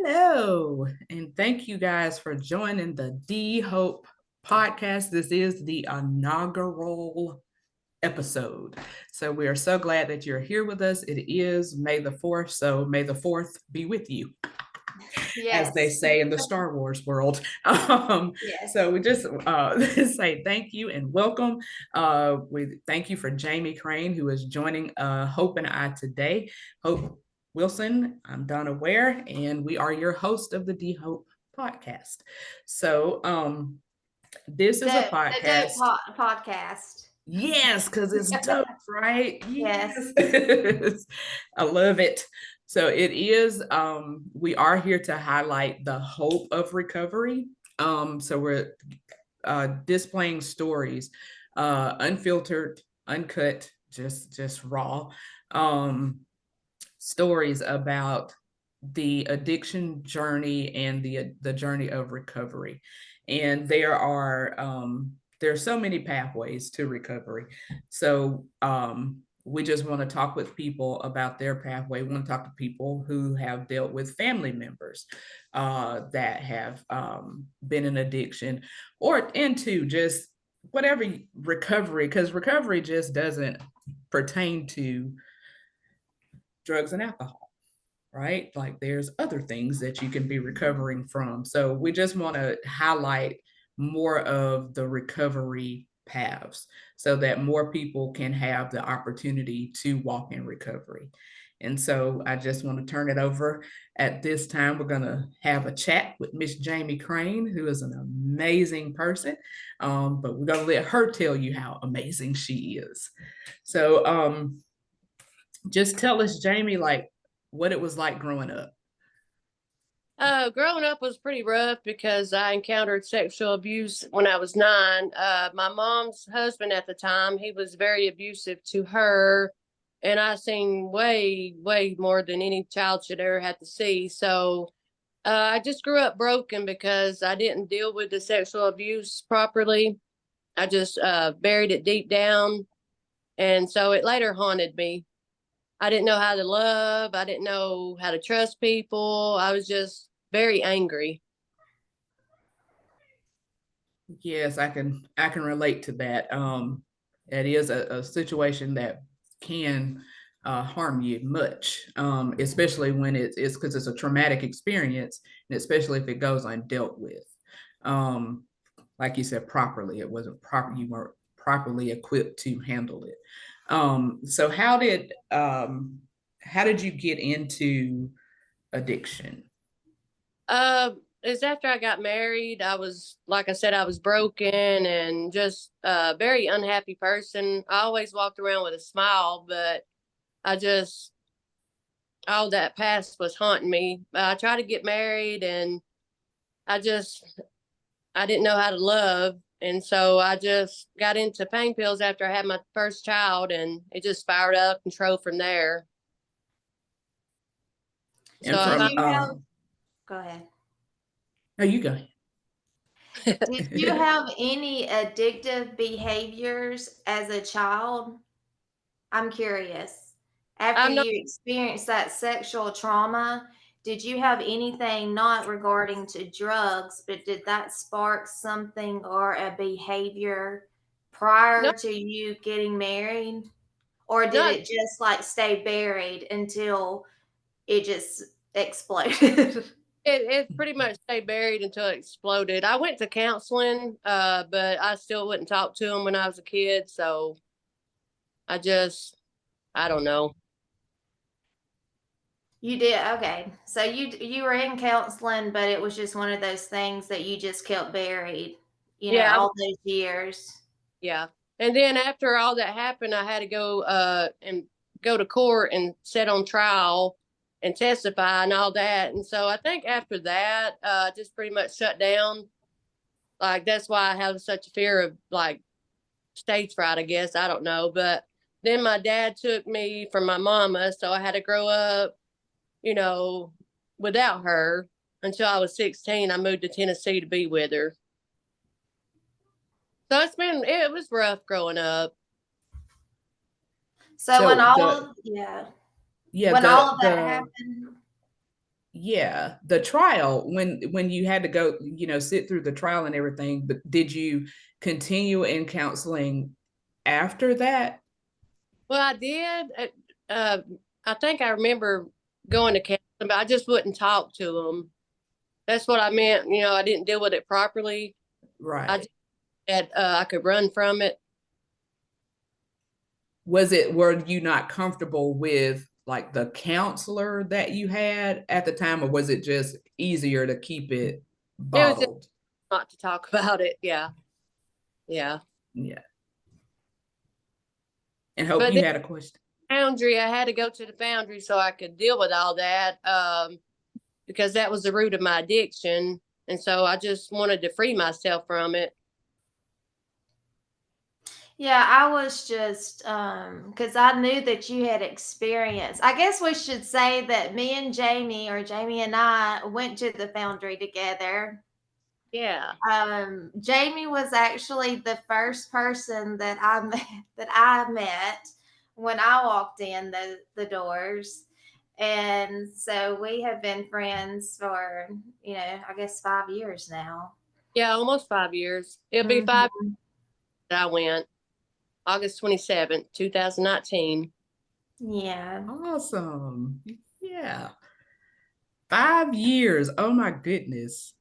Hello, and thank you guys for joining the D Hope podcast. This is the inaugural episode. So we are so glad that you're here with us. It is May the 4th, so may the 4th be with you, as they Yes. say in the Star Wars world. Yes. So we just say thank you and welcome. We thank you for Jamie Crain, who is joining Hope and I today. Hope Wilson, I'm Donna Ware, and we are your host of the D Hope podcast. So this is a The Dope podcast. podcast. Yes, because it's dope, right? Yes. Yes. I love it. So it is, we are here to highlight the hope of recovery. So we're displaying stories, unfiltered, uncut, just raw, stories about the addiction journey and the journey of recovery. And there's so many pathways to recovery. So we just want to talk with people about their pathway. We want to talk to people who have dealt with family members that have been in addiction, or into just whatever recovery, because recovery just doesn't pertain to drugs and alcohol, right? Like there's other things that you can be recovering from. So we just want to highlight more of the recovery paths so that more people can have the opportunity to walk in recovery. And so I just want to turn it over. At this time, we're going to have a chat with Miss Jamie Crain, who is an amazing person. But we're going to let her tell you how amazing she is. So just tell us, Jamie, like what it was like growing up. Growing up was pretty rough because I encountered sexual abuse when I was 9. My mom's husband at the time, he was very abusive to her, and I seen way, way more than any child should ever have to see. So I just grew up broken because I didn't deal with the sexual abuse properly. I just buried it deep down, and so it later haunted me. I didn't know how to love. I didn't know how to trust people. I was just very angry. Yes, I can relate to that. It is a situation that can harm you much, especially when it's because it's a traumatic experience, and especially if it goes undealt with. Um, like you said, properly, it wasn't proper. You weren't properly equipped to handle it. So how did you get into addiction? It's after I got married. I was, like I said, I was broken and just a very unhappy person. I always walked around with a smile, but I just, all that past was haunting me. I tried to get married, and I just, I didn't know how to love. And so I just got into pain pills after I had my first child, and it just spiraled out of control from there. And So I from Go ahead. no, you go. Did you have any addictive behaviors as a child? I'm curious. After I'm not. you experienced that sexual trauma, did you have anything not regarding to drugs, but did that spark something or a behavior No, prior to you getting married? Or did not. it just like stay buried until it just exploded? It pretty much stayed buried until it exploded. I went to counseling, but I still wouldn't talk to him when I was a kid. So I just, I don't know. You did, okay. So you were in counseling, but it was just one of those things that you just kept buried, Yeah, all those years. yeah. And then after all that happened, I had to go and go to court and sit on trial and testify and all that. And so I think after that, just pretty much shut down. Like that's why I have such a fear of like stage fright, I guess. I don't know. But then my dad took me from my mama, so I had to grow up, you know, without her until I was 16. I moved to Tennessee to be with her. So it was rough growing up. So when So all the of yeah, yeah when all of that the happened, yeah, the trial, when you had to go, sit through the trial and everything, but did you continue in counseling after that? Well, I did. Uh, I think I remember going to counseling, but I just wouldn't talk to them. That's what I meant. I didn't deal with it properly. I Right. just had, I could run from it. Were you not comfortable with like the counselor that you had at the time, or was it just easier to keep it It was just bottled? not to talk about it. Yeah. Yeah. Yeah. And Hope, But you then had a question. foundry, I had to go to the foundry so I could deal with all that. Because that was the root of my addiction. And so I just wanted to free myself from it. Yeah, I was just because I knew that you had experience. I guess we should say that me and Jamie, or Jamie and I, went to the foundry together. Yeah. Jamie was actually the first person that I met when I walked in the doors. And so we have been friends for, I guess 5 years now. Yeah, almost 5 years. It'll be 5 Mhm. that I went. August 27th, 2019. Yeah. Awesome. Yeah. 5 years. Oh my goodness.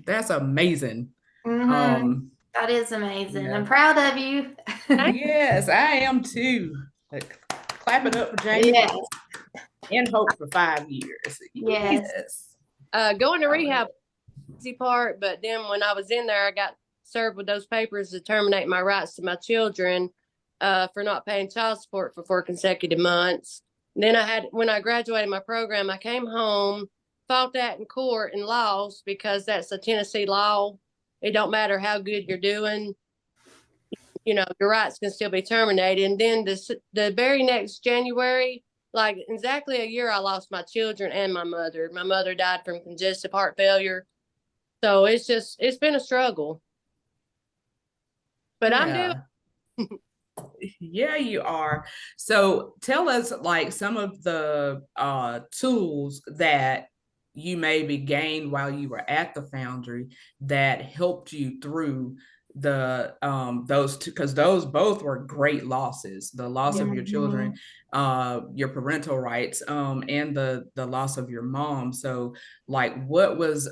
That's amazing. Mm-hmm. Um, That is amazing. I'm yeah. proud of you. Yes, I am too. Like, clap it up for Jamie Yes. and Hope for 5 years. Yes. Yes. Going to I love rehab, it. easy part, but then when I was in there, I got served with those papers to terminate my rights to my children for not paying child support for 4 consecutive months. Then when I graduated my program, I came home, fought that in court and lost because that's a Tennessee law. It don't matter how good you're doing, your rights can still be terminated. And then the very next January, like exactly a year, I lost my children and my mother. My mother died from congestive heart failure. So it's been a struggle, but I'm doing. Yeah. Yeah, you are. So tell us like some of the tools that you maybe gained while you were at the foundry that helped you through the those two, because those both were great losses, the loss of your children, Mhm. your parental rights, and the loss of your mom. So like what was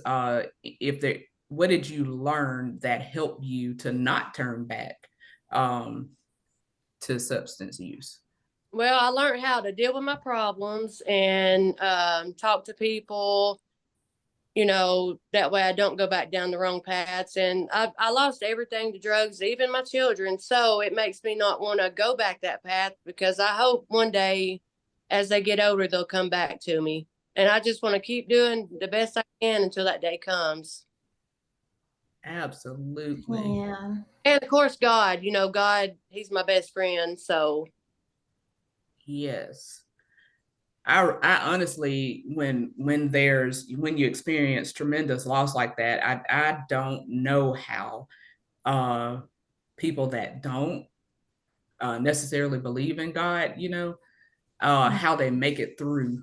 if there what did you learn that helped you to not turn back um to substance use? Well, I learned how to deal with my problems and talk to people. That way I don't go back down the wrong paths. And I lost everything to drugs, even my children. So it makes me not want to go back that path because I hope one day as they get older, they'll come back to me. And I just want to keep doing the best I can until that day comes. Absolutely. Yeah. And of course, God, He's my best friend. So, Yes. I honestly, when you experience tremendous loss like that, I don't know how uh people that don't necessarily believe in God, how they make it through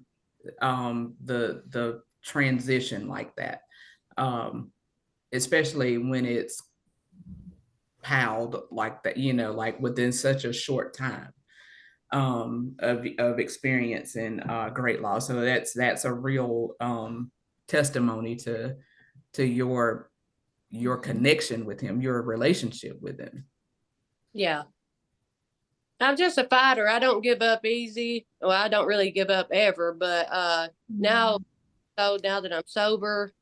the transition like that. Um, Especially when it's piled like that, like within such a short time of experience and great loss. So that's a real testimony to your connection with him, your relationship with him. yeah. I'm just a fighter. I don't give up easy. Well, I don't really give up ever, but now now that I'm sober,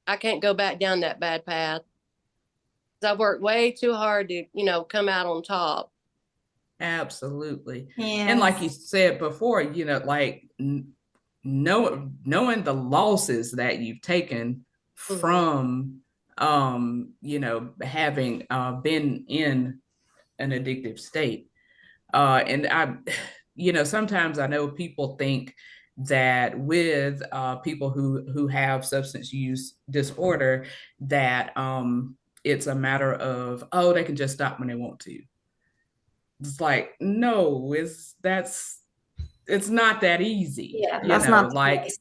I can't go back down that bad path. I've worked way too hard to, come out on top. Absolutely. And like you Yes. said before, like knowing the losses that you've taken Hmm. from having been in an addictive state. And I, sometimes I know people think that with people who have substance use disorder, that it's a matter of, oh, they can just stop when they want to. It's like, no, it's it's not that easy, Yeah, you that's know, not the like, case.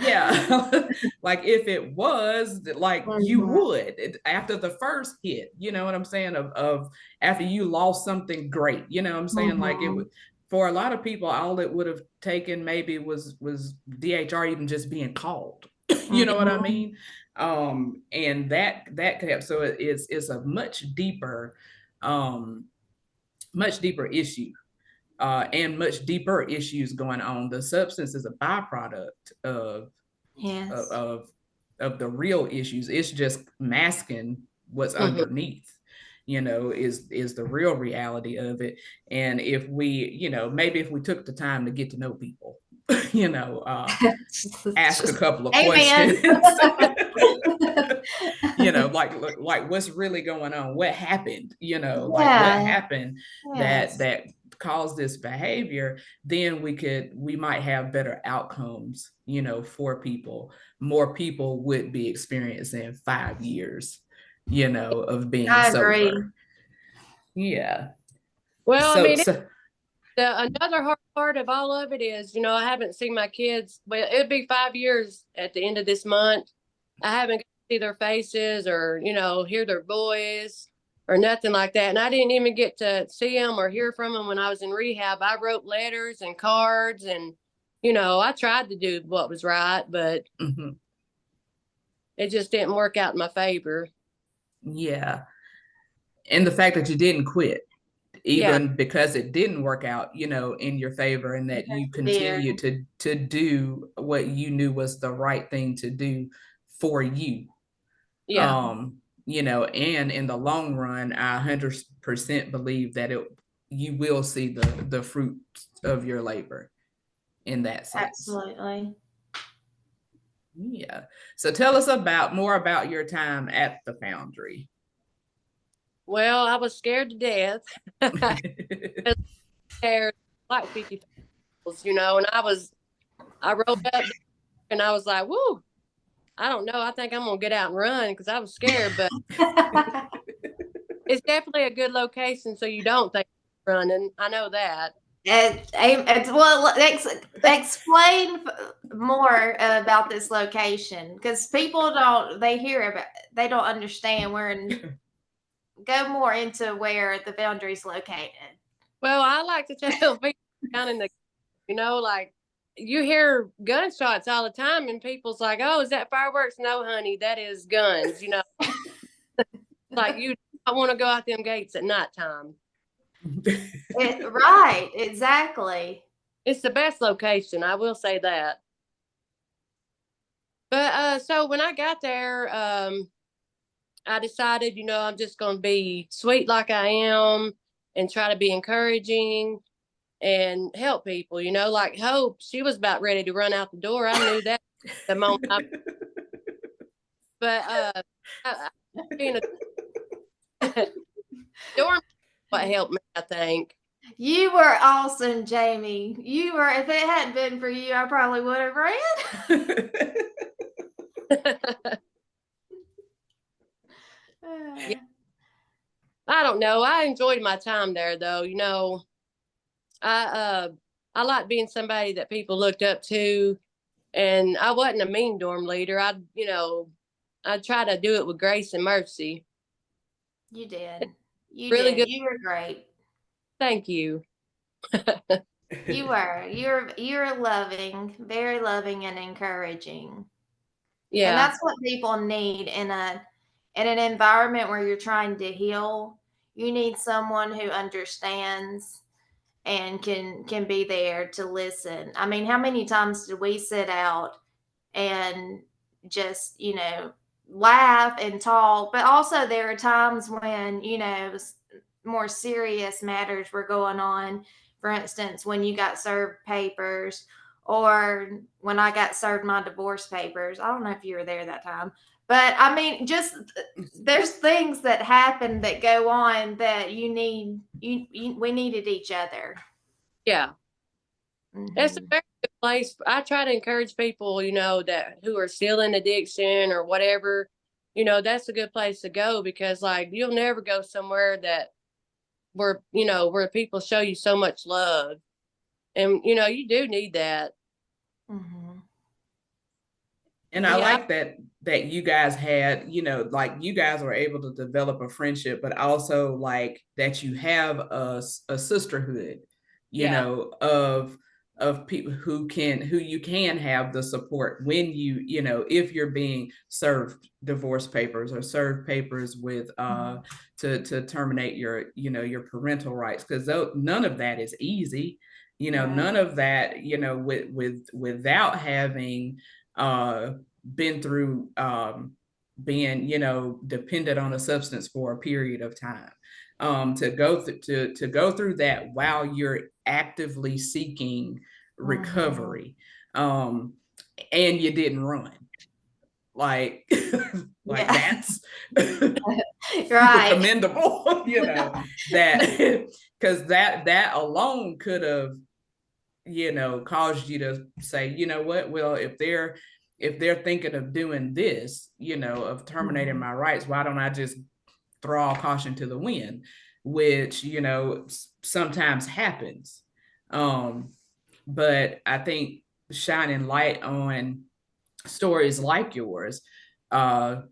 yeah, like if it was, like you Mhm. would after the first hit, you know what I'm saying, of after you lost something great, you know what I'm saying, like it would, Mhm. for a lot of people, all it would have taken maybe was DHR even just being called. You know what I Mhm. mean? And that kept, so it's a much deeper issue, and much deeper issues going on. The substance is a byproduct of Yes. of of the real issues. It's just masking what's Mhm. underneath, you know, is the real reality of it. And if we, you know, maybe if we took the time to get to know people, you know, It's ask a just, couple of amen. questions. You know, like what's really going on, what happened, you know, like what Yeah. happened Yes. that caused this behavior, then we might have better outcomes, you know, for people. More people would be experiencing 5 years, you know, of being I agree. sober. Yeah. Well, I so mean, so another hard part of all of it is, you know, I haven't seen my kids. Well, it'd be 5 years at the end of this month. I haven't got to see their faces or, you know, hear their voice or nothing like that. And I didn't even get to see them or hear from them when I was in rehab. I wrote letters and cards and, you know, I tried to do what was right, but mhm. it just didn't work out in my favor. Yeah, and the fact that you didn't quit, Yeah. even because it didn't work out, you know, in your favor, and that you Dear. continue to do what you knew was the right thing to do for you. Yeah. um you know, and in the long run, I 100% believe that it you will see the fruit of your labor in that sense. Absolutely. Yeah, so tell us about more about your time at the Foundry. Well, I was scared to death. Scared like 50 pounds, you know, and I rolled up and I was like, whoo, I don't know. I think I'm gonna get out and run because I was scared, but it's definitely a good location, so you don't think you're running. I know that. Well, explain more about this location because people don't. They hear about. They don't understand. Go more into where the Foundry is located. Well, I like to tell people down in the, you know, like you hear gunshots all the time, and people's like, "Oh, is that fireworks?" No, honey, that is guns. You know, like you don't want to go out them gates at nighttime. Right, exactly. It's the best location, I will say that. But so when I got there, I decided, you know, I'm just going to be sweet like I am and try to be encouraging and help people, you know, like Hope, she was about ready to run out the door. I knew that the moment but being a dorm, what helped me, I think. You were awesome, Jamie. You were. If it hadn't been for you, I probably would have ran. Yeah, I don't know. I enjoyed my time there though. You know, I uh I like being somebody that people looked up to, and I wasn't a mean dorm leader. You know, I try to do it with grace and mercy. You did. You Really did. good. You were great. Thank you. You were. You're loving, very loving and encouraging. And Yeah. that's what people need in an environment where you're trying to heal. You need someone who understands and can be there to listen. I mean, how many times did we sit out and just, laugh and talk, but also there are times when, more serious matters were going on. For instance, when you got served papers or when I got served my divorce papers. I don't know if you were there that time, but I mean, just there's things that happen that go on that we needed each other. Yeah. It's a Hmm. very good place. I try to encourage people, you know, that who are still in addiction or whatever, you know, that's a good place to go because like you'll never go somewhere that where, you know, where people show you so much love And you do need that. Mhm. And I Yeah. like that you guys had, like you guys were able to develop a friendship, but also like that you have a sisterhood, Yeah. of people who you can have the support when if you're being served divorce papers or served papers with to terminate your parental rights, because none of that is easy. Right. None of that, without having been through being dependent on a substance for a period of time, to go through that while you're actively seeking recovery, and you didn't run, like like Yeah. that's super Right. commendable. That because that alone could have caused you to say, what, well, if they're thinking of doing this, of terminating my rights, why don't I just throw all caution to the wind, which sometimes happens. But I think shining light on stories like yours uh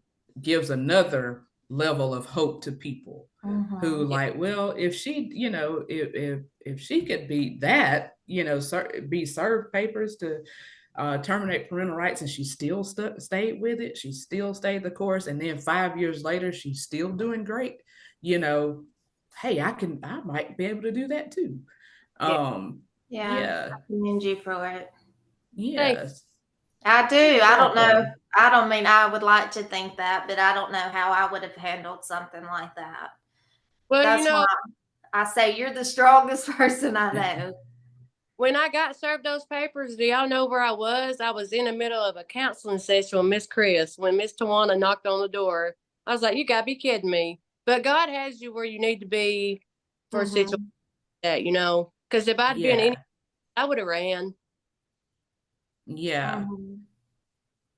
gives another level of hope to people who, Mhm. like, well, if she, if she could beat that, be served papers to terminate parental rights, and she still stayed with it, she still stayed the course, and then 5 years later she's still doing great, hey, I might be able to do that too. Yeah. Yeah. Yeah. I commend you for it. Thank Yes. I do. You're I don't know. welcome. I don't mean I would like to think that, but I don't know how I would have handled something like that. Well, That's why I say you're the strongest person I know. when I got served those papers, do y'all know where I was? I was in the middle of a counseling session with Miss Chris when Miss Tawana knocked on the door. I was like, you gotta be kidding me. But God has you where you need to be for a situation Mhm. like that. Because if I'd been any, Yeah. I would have ran. Yeah. Mhm.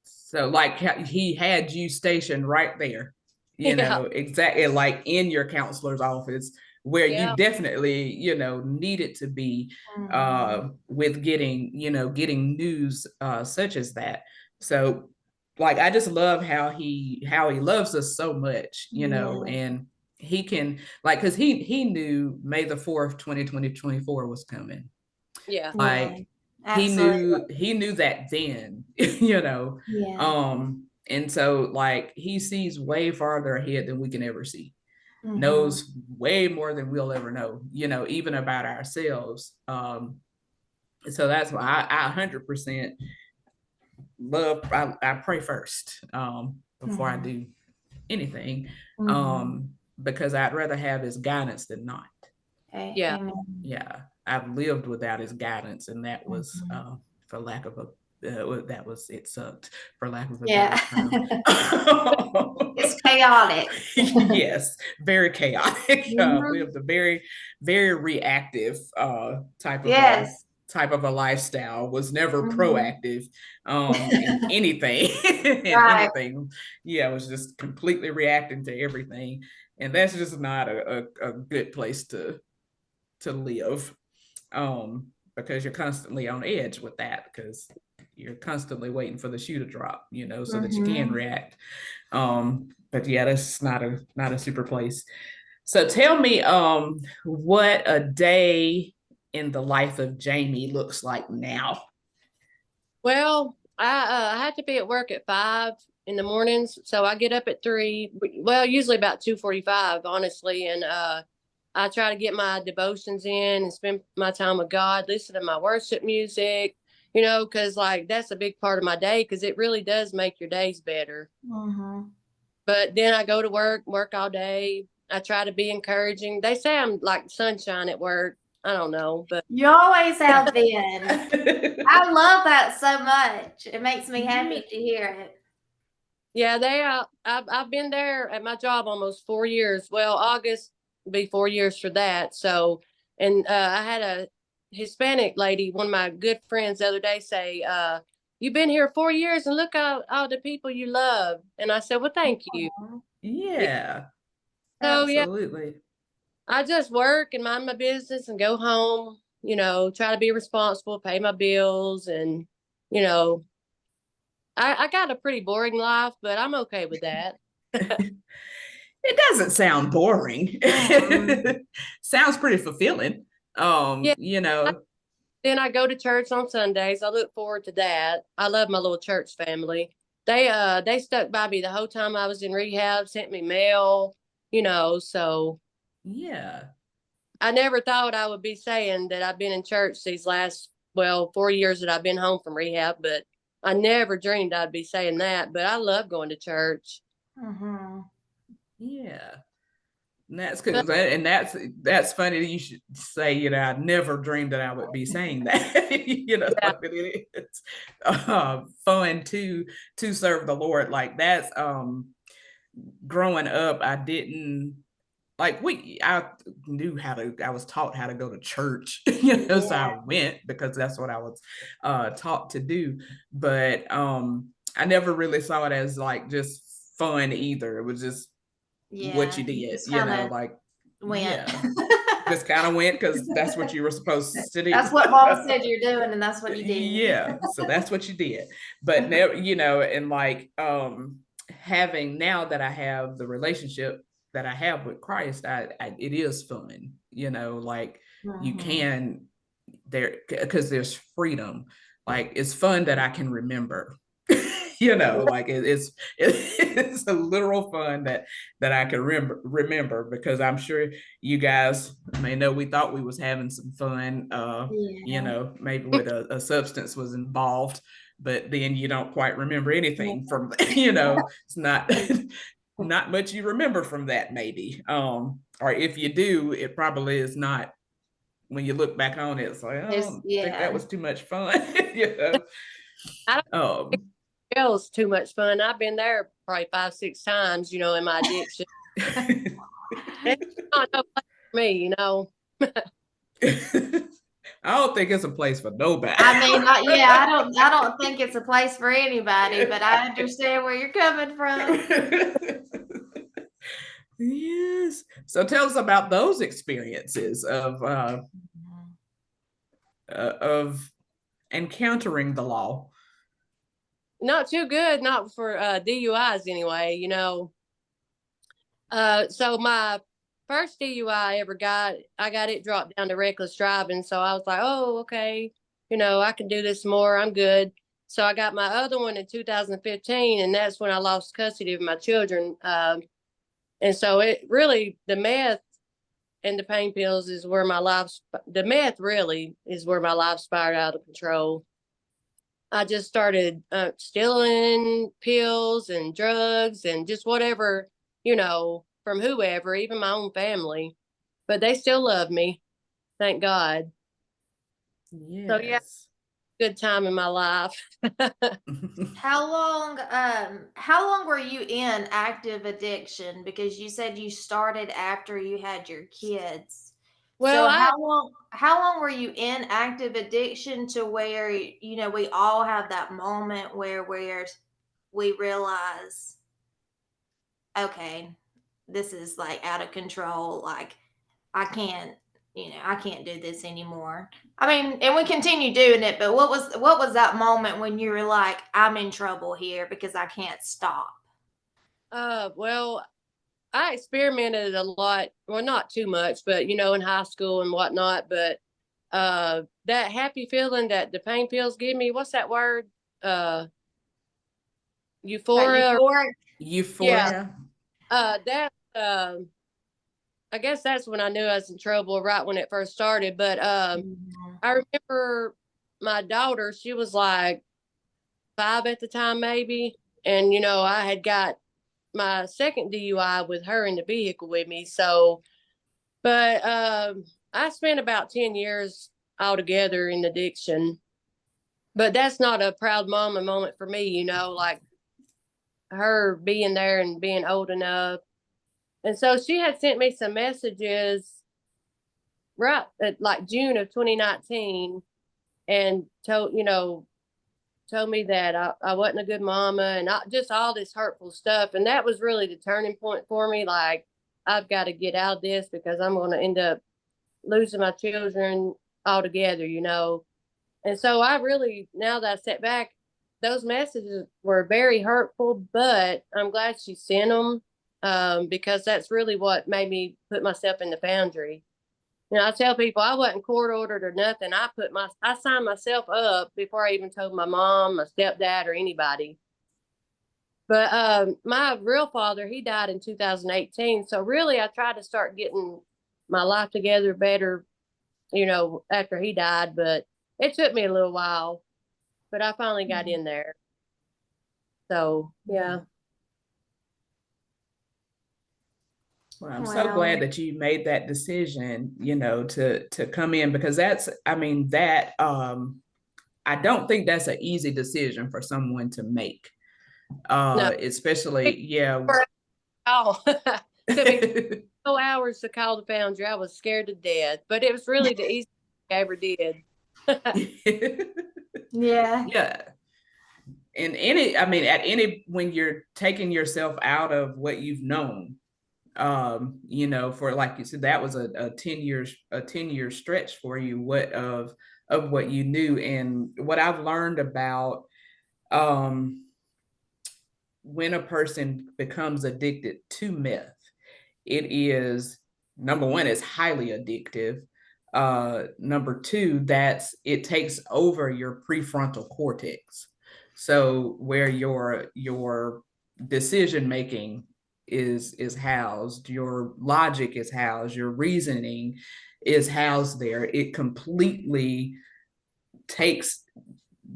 So like he had you stationed right there, Yeah. exactly like in your counselor's office, where you Yeah. definitely, needed to be Mhm. with getting news such as that. So like I just love how he loves us so much, Yeah. and he can, like, because he knew May 4th, 2024 was coming. Yeah. Yeah. Like Absolutely. he knew that then, Yeah. and so like he sees way farther ahead than we can ever see, Mhm. knows way more than we'll ever know, even about ourselves. So that's why I 100% love, I pray first, before I Mhm. do anything, Mhm. because I'd rather have his guidance than not. Yeah. Amen. Yeah, I've lived without his guidance, and that was, Mhm. for lack of a, that was, it sucked, for lack of a better Yeah. term. It's chaotic. Yes, very chaotic. Mhm. Lived a very, very reactive Yes. type of a lifestyle. Was never Mhm. proactive in anything. In Right. anything. Yeah, was just completely reacting to everything, and that's just not a good place to live, because you're constantly on edge with that, because you're constantly waiting for the shoe to drop, so that you can Mhm. react. But yeah, that's not a super place. So tell me, what a day in the life of Jamie looks like now. Well, I have to be at work at 5 in the mornings, so I get up at 3. Well, usually about 2:45, honestly, and I try to get my devotions in and spend my time with God, listen to my worship music, because like that's a big part of my day because it really does make your days better. Mhm. But then I go to work all day. I try to be encouraging. They say I'm like sunshine at work. I don't know, but You always have been. I love that so much. It makes me Yeah. happy to hear it. yeah, I've been there at my job almost 4 years. Well, August will be 4 years for that. So, and I had a Hispanic lady, one of my good friends, the other day say, "You've been here 4 years, and look all the people you love." And I said, "Well, thank you." Mhm. Yeah. Yeah, So yeah, absolutely. I just work and mind my business and go home. try to be responsible, pay my bills, and, you know, I got a pretty boring life, but I'm okay with that. It doesn't sound boring. Sounds pretty fulfilling. Yeah. You know. Then I go to church on Sundays. I look forward to that. I love my little church family. They stuck by me the whole time I was in rehab, sent me mail, so Yeah. I never thought I would be saying that I've been in church these last, 4 years that I've been home from rehab, but I never dreamed I'd be saying that. But I love going to church. Mm-hmm. Yeah. And that's good. And that's funny that you should say, I never dreamed that I would be saying that. Yeah. It is fun to serve the Lord. Like that's growing up, I didn't I knew I was taught how to go to church, so I went because that's what I was taught to do. But I never really saw it as like just fun either. It was just what you did, just kinda like went. yeah. Just kind of went because that's what you were supposed to do. That's what mom said you're doing, and that's what you did. Yeah, so that's what you did. But never, and like having, now that I have the relationship that I have with Christ, it is fun, like you can there, because there's freedom. Like it's fun that I can remember. Like it's a literal fun that I can remember, because I'm sure you guys may know we thought we was having some fun, maybe with a substance was involved, but then you don't quite remember anything from it's not much you remember from that, maybe, or if you do, it probably is not. When you look back on it, it's like, I don't think that was too much fun. I don't think it was too much fun. I've been there probably 5, 6 times, in my addiction. It's not no place for me, I don't think it's a place for nobody. I mean, I don't think it's a place for anybody, but I understand where you're coming from. Yes. So tell us about those experiences of encountering the law. Not too good, not for DUIs anyway, So my first DUI I ever got, I got it dropped down to reckless driving. So I was like, oh, okay, I can do this more. I'm good. So I got my other one in 2015, and that's when I lost custody of my children. And so it really, the meth and the pain pills is where the meth really is where my life spiraled out of control. I just started stealing pills and drugs and just whatever, from whoever, even my own family. But they still love me. Thank God. Yes. So yeah, good time in my life. How long were you in active addiction? Because you said you started after you had your kids. Well, So how long were you in active addiction to where we all have that moment where we realize, okay, this is like out of control, like I can't do this anymore. I mean, and we continue doing it, but what was that moment when you were like, I'm in trouble here because I can't stop? well, I experimented a lot. Well, not too much, but in high school and whatnot. But that happy feeling that the pain pills give me, what's that word? Euphoria. Euphoria. That I guess that's when I knew I was in trouble, right when it first started. But I remember my daughter, she was like 5 at the time, maybe. And, I had got my second DUI with her in the vehicle with me. So, but I spent about 10 years altogether in addiction. But that's not a proud mama moment for me, like her being there and being old enough. And so she had sent me some messages right at like June of 2019 and told me that I wasn't a good mama and just all this hurtful stuff. And that was really the turning point for me. Like, I've got to get out of this because I'm going to end up losing my children altogether, you know. And so I really, now that I step back, those messages were very hurtful, but I'm glad she sent them, because that's really what made me put myself in the foundry. You know, I tell people I wasn't court ordered or nothing. I signed myself up before I even told my mom, my stepdad, or anybody. But my real father, he died in 2018. So really, I tried to start getting my life together better, you know, after he died. But it took me a little while, but I finally got in there. So yeah. Well, I'm so glad that you made that decision, you know, to come in, because that's, I mean, that I don't think that's an easy decision for someone to make. No. Especially, yeah. Oh, took me 4 hours to call the foundry. I was scared to death, but it was really the easiest thing I ever did. Yeah. Yeah. And when you're taking yourself out of what you've known, you know, for, like you said, that was a 10 year stretch for you, of what you knew. And what I've learned about, when a person becomes addicted to meth, it is, number one, it's highly addictive. Number two, it takes over your prefrontal cortex. So where your decision making is housed, your logic is housed, your reasoning is housed there. It completely takes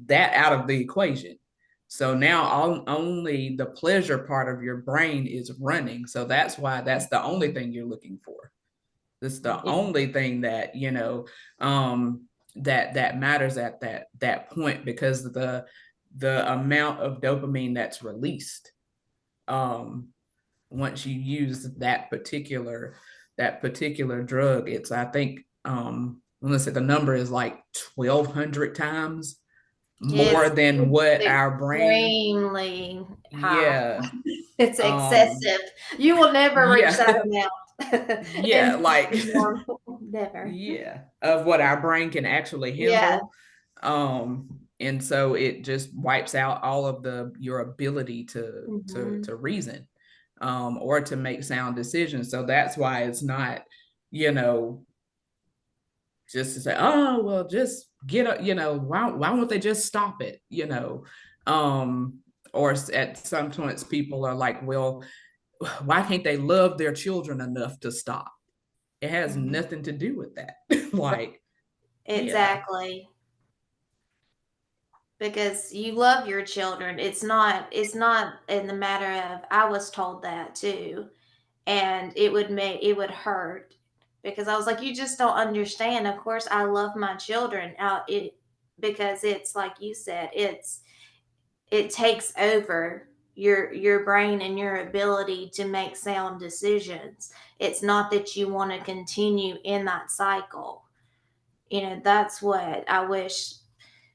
that out of the equation. So now only the pleasure part of your brain is running. So that's why that's the only thing you're looking for. It's the only thing that, you know, that matters at that point, because the amount of dopamine that's released, once you use that particular drug, it's, I think, let's say the number is like 1,200 times more than what our brain. Extremely high. Yeah. It's excessive. You will never reach that amount. Yeah, like never. Yeah, of what our brain can actually handle. And so it just wipes out all of your ability to reason, or to make sound decisions. So that's why it's not, you know, just to say, oh, well, just you know, why won't they just stop it, you know? Or at some points people are like, well, why can't they love their children enough to stop? It has nothing to do with that. Like, exactly. Yeah. Because you love your children. It's not in the matter of, I was told that too, and it would hurt, because I was like, you just don't understand. Of course I love my children. Because it's like you said, it takes over your brain and your ability to make sound decisions. It's not that you want to continue in that cycle. You know, that's what I wish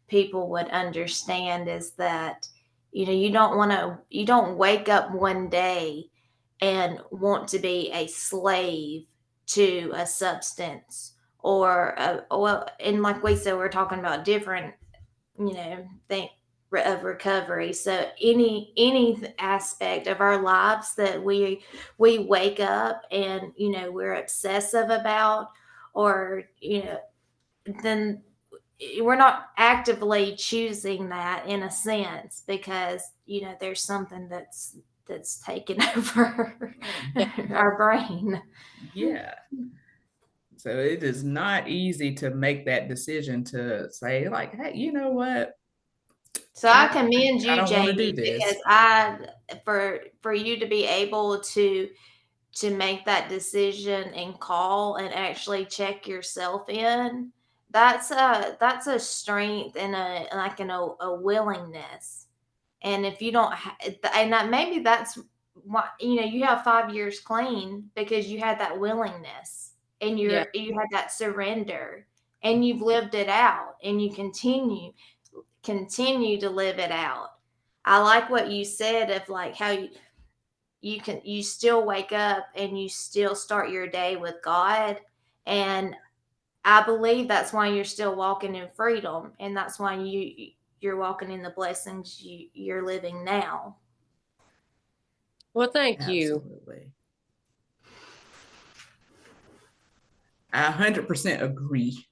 people would understand, is that, you know, you don't wake up one day and want to be a slave to a substance, and like we said, we're talking about different, you know, thing of recovery. So any aspect of our lives that we wake up and, you know, we're obsessive about, or, you know, then we're not actively choosing that, in a sense, because, you know, there's something that's taken over our brain. Yeah. So it is not easy to make that decision to say, like, hey, you know what? So I commend I you, don't want to do Jamie, this. because for you to be able to make that decision and call and actually check yourself in, that's a strength and a willingness. And if you don't and that, maybe that's why, you know, you have 5 years clean, because you had that willingness, and Yeah. you had that surrender, and you've lived it out, and you continue to live it out. I like what you said, of like how you still wake up and you still start your day with God. And I believe that's why you're still walking in freedom, and that's why you're walking in the blessings you're living now. Well, thank you. Absolutely. I 100% agree.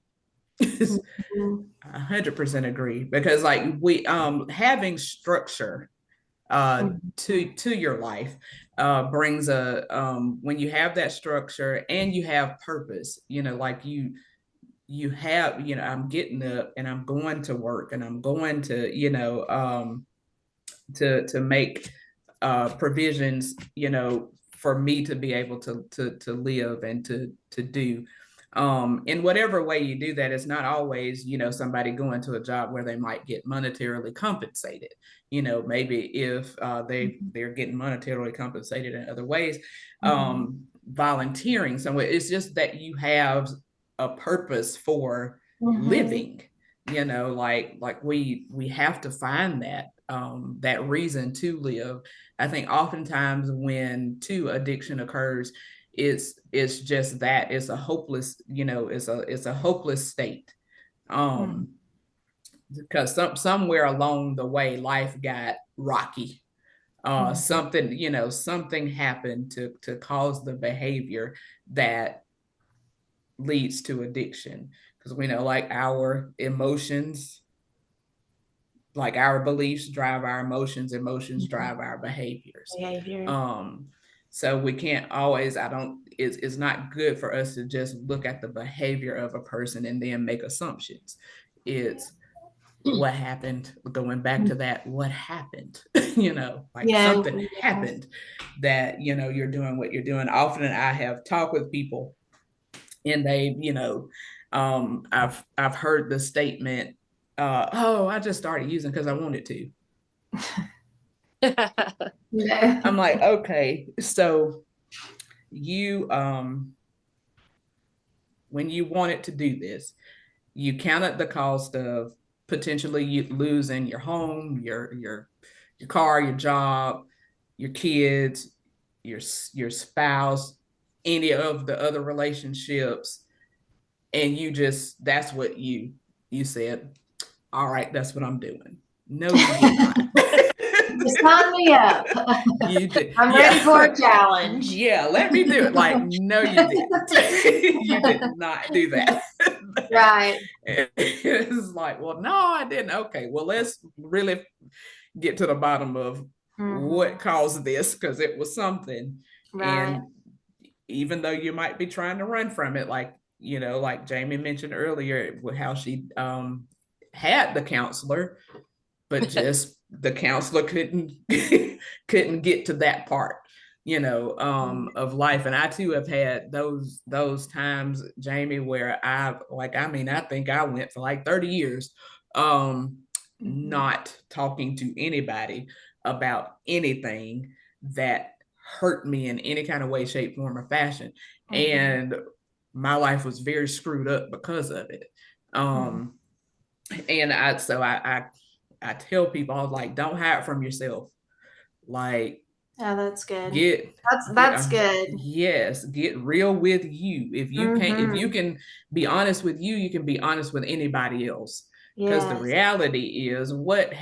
Mhm. 100% agree, because like we having structure to your life brings a when you have that structure and you have purpose, like you have, I'm getting up and I'm going to work and I'm going to, to make provisions, for me to be able to live and to do. In whatever way you do that, it's not always, somebody going to a job where they might get monetarily compensated. Maybe if they're getting monetarily compensated in other ways, volunteering somewhere. It's just that you have a purpose for living. Like we have to find that reason to live. I think oftentimes when addiction occurs, it's just that it's a hopeless, it's a hopeless state. Because somewhere along the way life got rocky. Something happened to cause the behavior that leads to addiction, because we know, like, our emotions, like our beliefs drive our emotions drive our behaviors. So we can't always, it's not good for us to just look at the behavior of a person and then make assumptions. It's what happened, going back to that, what happened, something happened that, you're doing what you're doing. Often I have talked with people and they, I've heard the statement, oh, I just started using because I wanted to. I'm like, okay, so you when you wanted to do this, you counted the cost of potentially you losing your home, your car, your job, your kids, your spouse, any of the other relationships, and that's what you said, all right, that's what I'm doing. No, you did not. Sign me up. You did. I'm ready for a challenge. Yeah, let me do it. Like, no, you didn't. You did not do that. Right. It's like, well, no, I didn't. Okay, well, let's really get to the bottom of what caused this, because it was something. Right. And even though you might be trying to run from it, like, like Jamie mentioned earlier, how she had the counselor, but just the counselor couldn't get to that part, of life. And I too have had those times, Jamie, where I think I went for like 30 years not talking to anybody about anything that hurt me in any kind of way, shape, form, or fashion. And my life was very screwed up because of it. And I tell people, I was like, don't hide from yourself. Like, oh, that's good. That's good. Yes, get real with you. If you can't, if you can be honest with you, you can be honest with anybody else. Because the reality is, what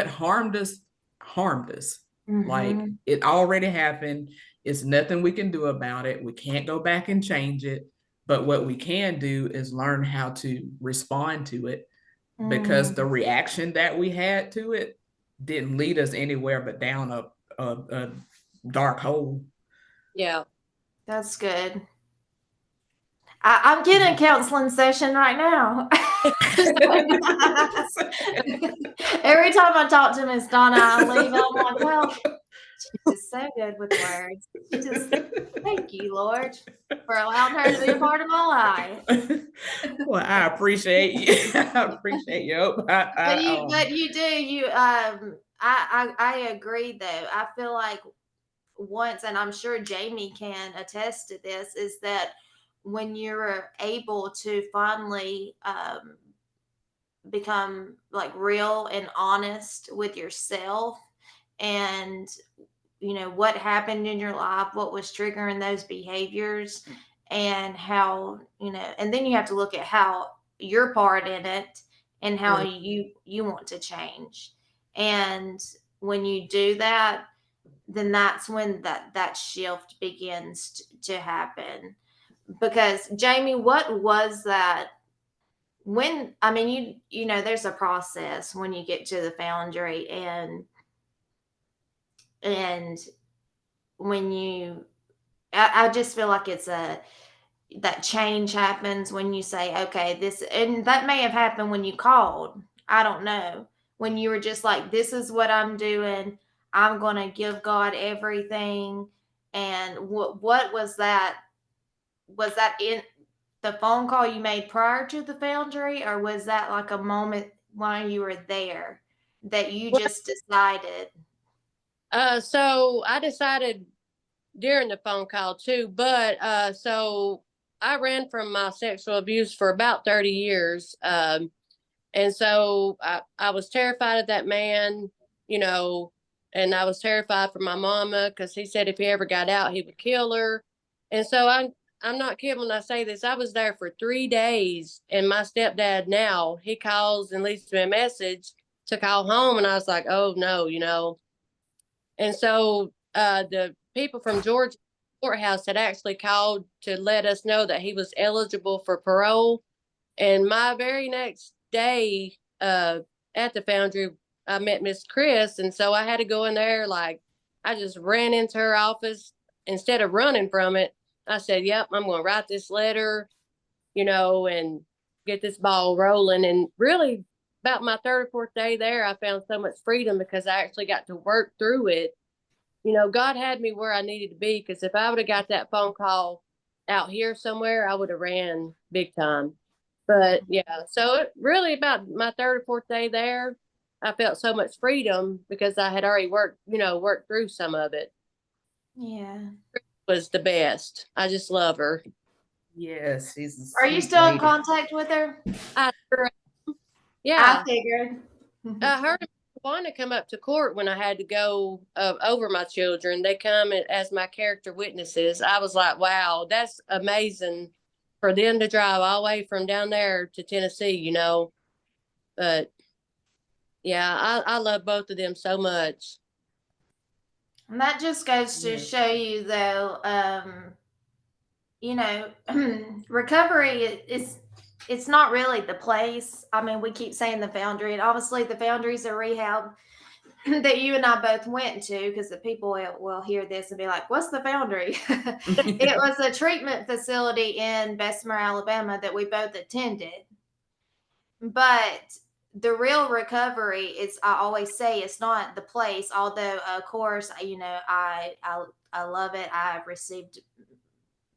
harmed us harmed us. Like, it already happened. It's nothing we can do about it. We can't go back and change it. But what we can do is learn how to respond to it, because the reaction that we had to it didn't lead us anywhere but down a dark hole. Yeah, that's good. I'm getting a counseling session right now. Every time I talk to Miss Donna, I leave. I'm like, well, she's just so good with words. Thank you, Lord, for allowing her to be a part of my life. Well, I appreciate you. I appreciate you. But you do. I agree though. I feel like once, and I'm sure Jamie can attest to this, is that when you're able to finally become like real and honest with yourself, and what happened in your life, what was triggering those behaviors, and how, and then you have to look at how your part in it and how you want to change. And when you do that, then that's when that shift begins to happen. Because Jamie, what was that when, I mean, there's a process when you get to the foundry, and when I just feel like that change happens when you say, okay, this, and that may have happened when you called. I don't know. When you were just like, this is what I'm doing. I'm going to give God everything. And what was that? Was that in the phone call you made prior to the foundry, or was that like a moment while you were there that you just decided? So I decided during the phone call too, but so I ran from my sexual abuse for about 30 years. And so I was terrified of that man, and I was terrified for my mama because he said if he ever got out, he would kill her. And so I'm not kidding when I say this. I was there for 3 days, and my stepdad now, he calls and leaves me a message to call home, and I was like, oh no. And so the people from Georgia courthouse had actually called to let us know that he was eligible for parole. And my very next day at the foundry, I met Miss Chris. And so I had to go in there. Like, I just ran into her office. Instead of running from it, I said, yep, I'm going to write this letter, and get this ball rolling. And really, about my third or fourth day there, I found so much freedom because I actually got to work through it. God had me where I needed to be, because if I would have got that phone call out here somewhere, I would have ran big time. But yeah, so it really about my third or fourth day there, I felt so much freedom because I had already worked through some of it. Yeah. It was the best. I just love her. Yes, she's. Are you still in contact with her? Yeah. I figured. I heard Donna come up to court when I had to go over my children. They come as my character witnesses. I was like, wow, that's amazing for them to drive all the way from down there to Tennessee, But yeah, I love both of them so much. And that just goes to show you, though, recovery it's not really the place. I mean, we keep saying the foundry, and obviously the foundry's a rehab that you and I both went to, because the people will hear this and be like, what's the foundry? It was a treatment facility in Bessemer, Alabama that we both attended. But the real recovery is, I always say, it's not the place, although of course, I love it. I've received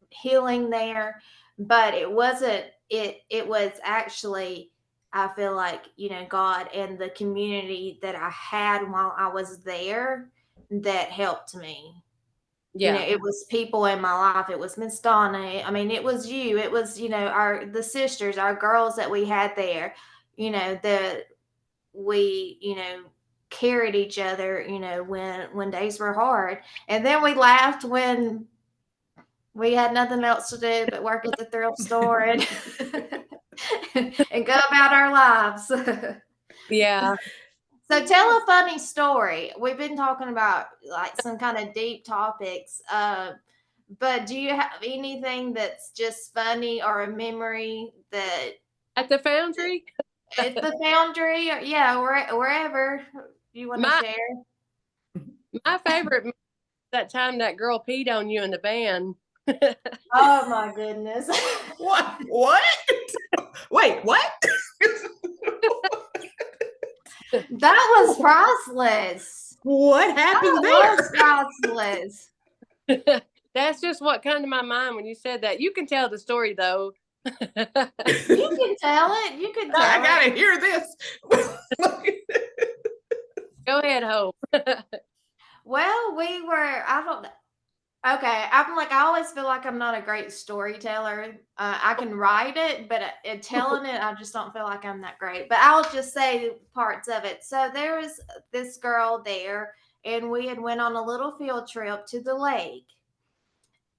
healing there, but it wasn't, it was actually, I feel like, God and the community that I had while I was there that helped me. Yeah. It was people in my life. It was Miss Donna. I mean, it was you. It was, the sisters, our girls that we had there, that we, carried each other, when days were hard. And then we laughed when we had nothing else to do but work at the thrift store and and go about our lives. Yeah. So tell a funny story. We've been talking about like some kind of deep topics, but do you have anything that's just funny, or a memory that At the foundry? at the foundry, or wherever you want to share? My favorite that time that girl peed on you in the van. Oh my goodness. What? Wait, what? That was priceless. What happened That there? was priceless. That's just what came to my mind when you said that. You can tell the story though. You can tell it. You can tell I it. gotta hear this. Go ahead, Hope. Well, I don't know. Okay, I always feel like I'm not a great storyteller. I can write it, but telling it, I just don't feel like I'm that great. But I'll just say parts of it. So there was this girl there, and we had went on a little field trip to the lake.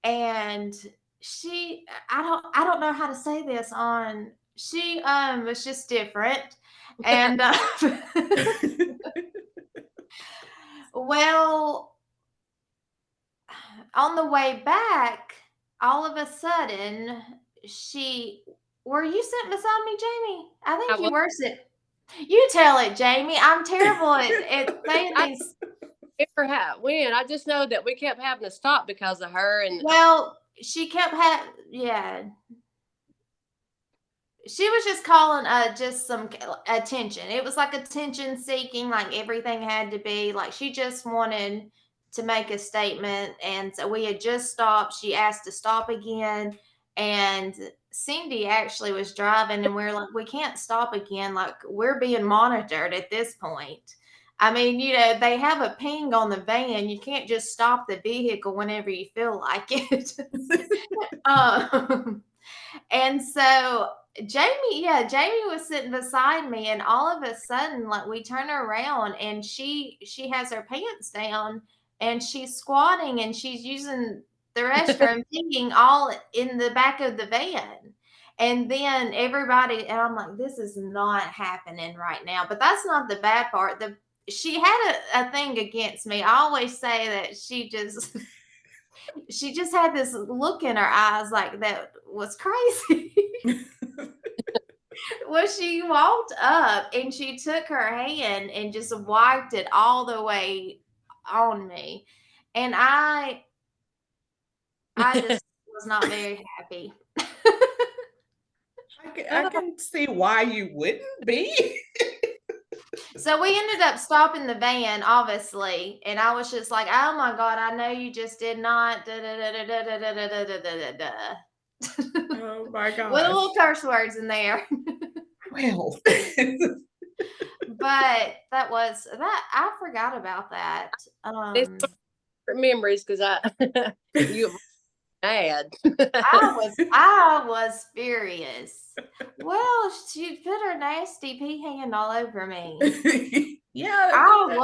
And I don't know how to say this on she was just different. And well, on the way back, all of a sudden, she were you sitting beside me, Jamie? I I think you was, were sitting. You tell it, Jamie. I'm terrible at saying I these. never had when. I just know that we kept having to stop because of her, and Well, she kept yeah. She was just calling just some attention. It was like attention seeking, like everything had to be like she just wanted to make a statement. And so we had just stopped. She asked to stop again. And Cindy actually was driving, and we are like, we can't stop again. Like, we're being monitored at this point. I mean, they have a ping on the van. You can't just stop the vehicle whenever you feel like it. um, and so Jamie was sitting beside me, and all of a sudden, like we turn around, and she has her pants down, and she's squatting, and she's using the restroom, peeing all in the back of the van. And then everybody, and I'm like, this is not happening right now. But that's not the bad part. She had a thing against me. I always say that she just had this look in her eyes like that was crazy. Well, she walked up and she took her hand and just wiped it all the way on me. And I just was not very happy. I can see why you wouldn't be. So we ended up stopping the van, obviously, and I was just like, "Oh my god, I know you just did not." Da, da, da, da, da, da, da, da, da, da, da, da. Oh my With gosh. little curse words in there. Well, But that I forgot about that. it's memories because you mad. I was furious. Well, she put her nasty pea hand all over me. yeah, I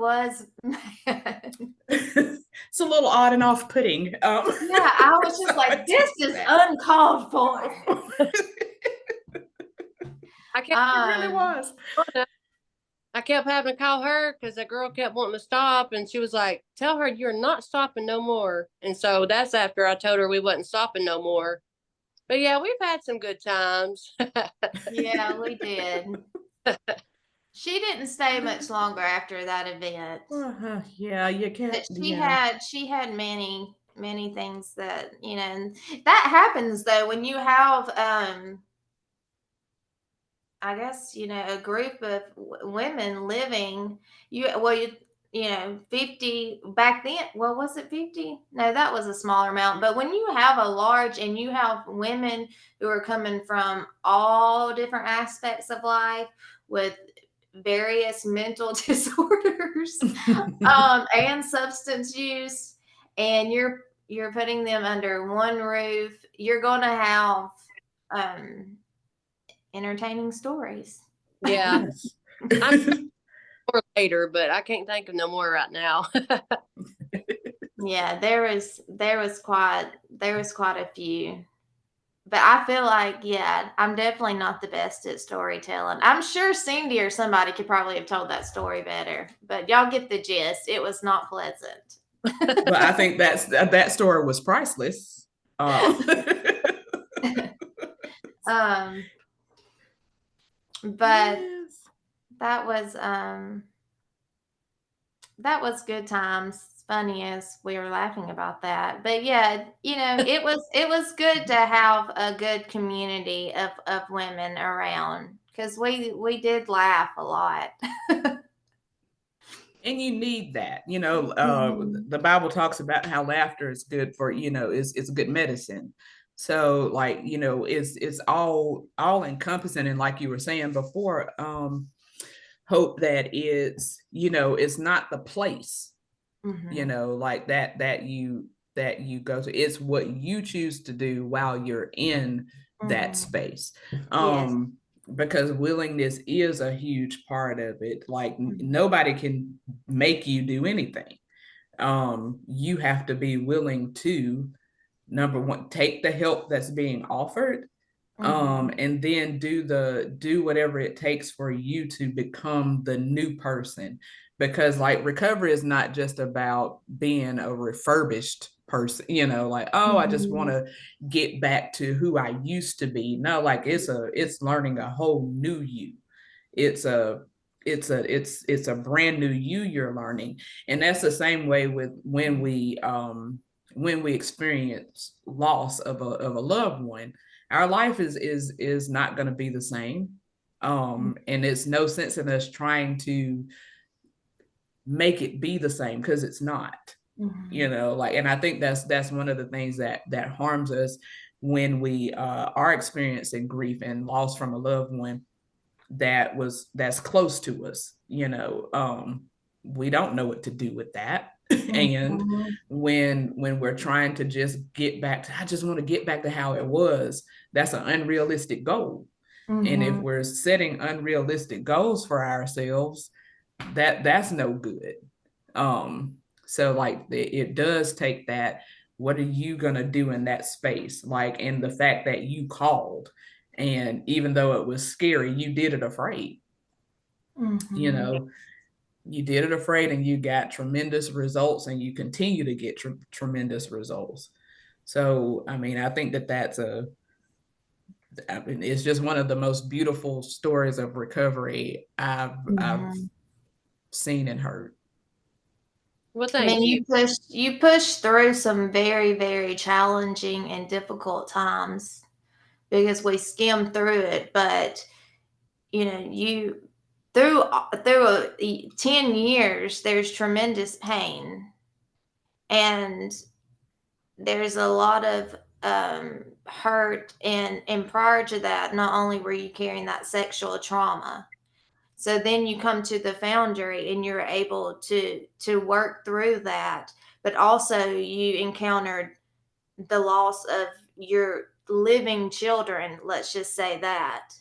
was mad. it's a little odd and off-putting. Yeah, I was just So I like, this take is that. uncalled for. I kept It really was. I kept having to call her because the girl kept wanting to stop, and she was like, "Tell her you're not stopping no more." And so that's after I told her we wasn't stopping no more. But yeah, we've had some good times. Yeah, we did. She didn't stay much longer after that event. Yeah, you But can't. she Yeah. had she had many things that, and that happens though when you have I guess, a group of women living, 50 back then. Well, was it 50? No, that was a smaller amount. But when you have a large and you have women who are coming from all different aspects of life with various mental disorders, and substance use, and you're putting them under one roof, you're going to have um, entertaining stories. Yeah, Yes. I'm more later, but I can't think of no more right now. Yeah, there was quite a few. But I feel like, yeah, I'm definitely not the best at storytelling. I'm sure Cindy or somebody could probably have told that story better, but y'all get the gist. It was not pleasant. But I think that story was priceless. um, but Yes. that was good times. It's funny as we were laughing about that. But yeah, it was good to have a good community of women around because we did laugh a lot. And you need that. Mhm. The Bible talks about how laughter is good for, is good medicine. So like, it's all encompassing. And like you were saying before, hope that it's not the place, Mhm. like that you go to. It's what you choose to do while you're in that Mhm. space. Yes. Because willingness is a huge part of it. Like Mhm. nobody can make you do anything. You have to be willing to number one, take the help that's being offered, and then do whatever it takes for you to become the new person. Because like recovery is not just about being a refurbished person, like, oh, I just want to get back to who I used to be. No, like it's learning a whole new you. It's a brand new you you're learning. And that's the same way with when we experience loss of a loved one. Our life is not going to be the same. And it's no sense in us trying to make it be the same, because it's not. Like, and I think that's one of the things that harms us when we are experiencing grief and loss from a loved one that's close to us. We don't know what to do with that. And when we're trying to just get back to, I just want to get back to how it was, that's an unrealistic goal. And if we're setting unrealistic goals for ourselves, that's no good. So like it does take that, what are you going to do in that space? Like, and the fact that you called, and even though it was scary, you did it afraid. You did it afraid, and you got tremendous results, and you continue to get tremendous results. So, I mean, I think it's just one of the most beautiful stories of recovery I've seen and heard. Well, thank you. You pushed through some very, very challenging and difficult times, because we skimmed through it. But you through 10 years, there's tremendous pain, and there's a lot of hurt, and prior to that, not only were you carrying that sexual trauma, so then you come to the Foundry and you're able to work through that, but also you encountered the loss of your living children, let's just say that.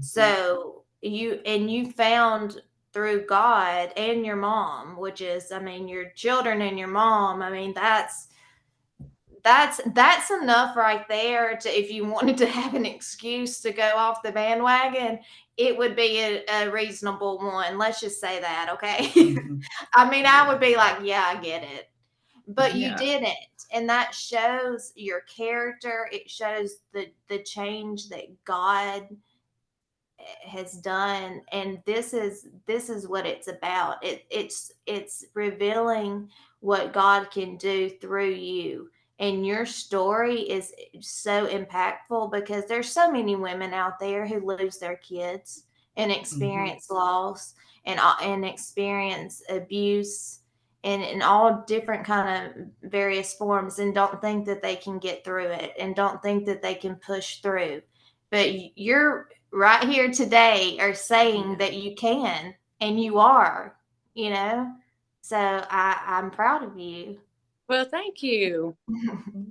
So you found through God and your mom, which is, I mean, your children and your mom, I mean, that's enough right there to, if you wanted to have an excuse to go off the bandwagon, it would be a reasonable one. Let's just say that, okay? I mean, I would be like, yeah, I get it. But you didn't. And that shows your character. It shows the change that God has done. And this is what it's about. It's revealing what God can do through you. And your story is so impactful, because there's so many women out there who lose their kids and experience loss and experience abuse and in all different kind of various forms, and don't think that they can get through it, and don't think that they can push through. But you're right here today are saying that you can, and you are, so I'm proud of you. Well, thank you.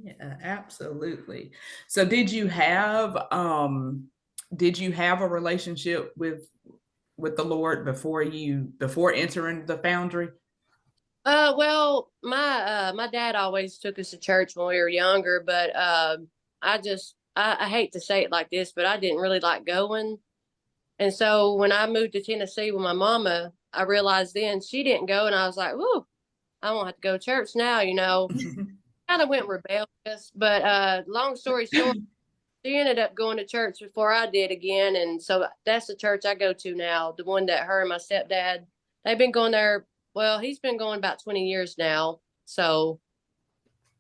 Yeah, absolutely. So did you have a relationship with the Lord before entering the Foundry? Well, my dad always took us to church when we were younger, but I hate to say it like this, but I didn't really like going. And so when I moved to Tennessee with my mama, I realized then she didn't go, and I was like, "Whoa, I won't have to go to church now." Kind of went rebellious, but long story short, she ended up going to church before I did again, and so that's the church I go to now, the one that her and my stepdad, they've been going there. Well, he's been going about 20 years now, so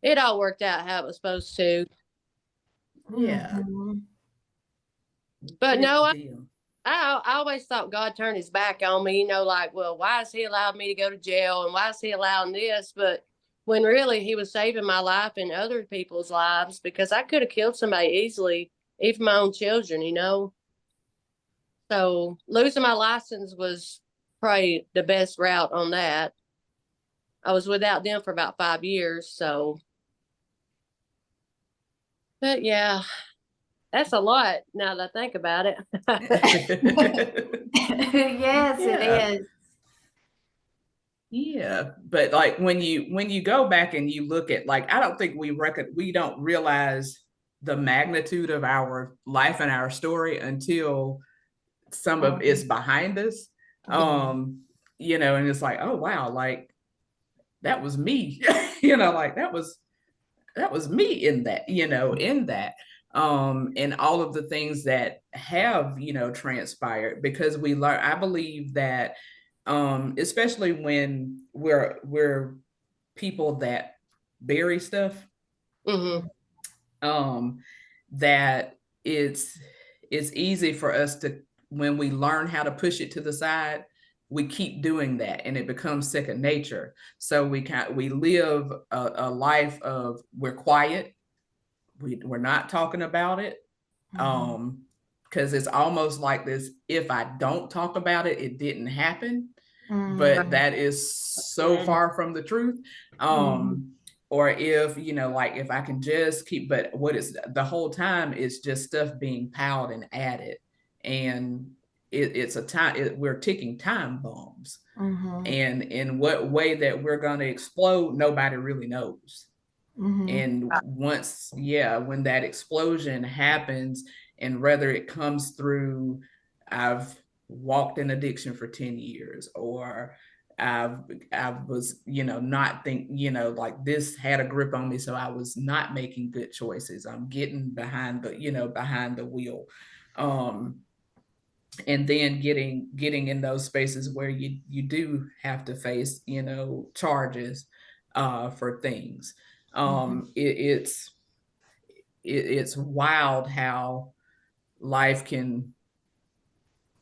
it all worked out how it was supposed to. Yeah. But no, I always thought God turned his back on me, like, well, why is he allowed me to go to jail, and why is he allowing this? But when really he was saving my life and other people's lives, because I could have killed somebody easily, even my own children, So losing my license was probably the best route on that. I was without them for about 5 years, so. But yeah, that's a lot now that I think about it. Yes, it is. Yeah, but like when you go back and you look at, like, I don't think we don't realize the magnitude of our life and our story until some of it's behind us. Um, and it's like, oh wow, like that was me. Like that was me in that, in that. And all of the things that have, transpired, because we learn, I believe that, especially when we're people that bury stuff, Mm-hmm. um, that it's easy for us to, when we learn how to push it to the side, we keep doing that and it becomes second nature. So we live a life of, we're quiet, we're not talking about it, because it's almost like this: if I don't talk about it, it didn't happen. But that is so far from the truth. Or if, like, if I can just keep, but what is the whole time is just stuff being piled and added. And it's a time, we're ticking time bombs. And in what way that we're going to explode, nobody really knows. And once, when that explosion happens, and whether it comes through, I've walked in addiction for 10 years, or I was, not like this had a grip on me, so I was not making good choices. I'm getting behind the wheel. And then getting in those spaces where you do have to face, charges for things. It's wild how life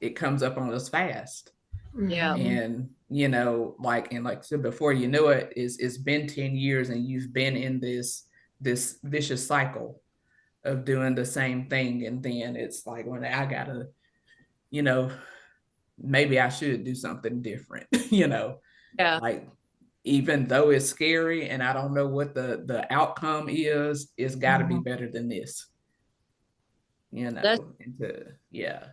it comes up on us fast. Yeah. And like, I said before, it's been 10 years and you've been in this vicious cycle of doing the same thing. And then it's like, when I gotta, maybe I should do something different. Yeah. Like, even though it's scary and I don't know what the outcome is, it's got to be better than this. That's Yeah.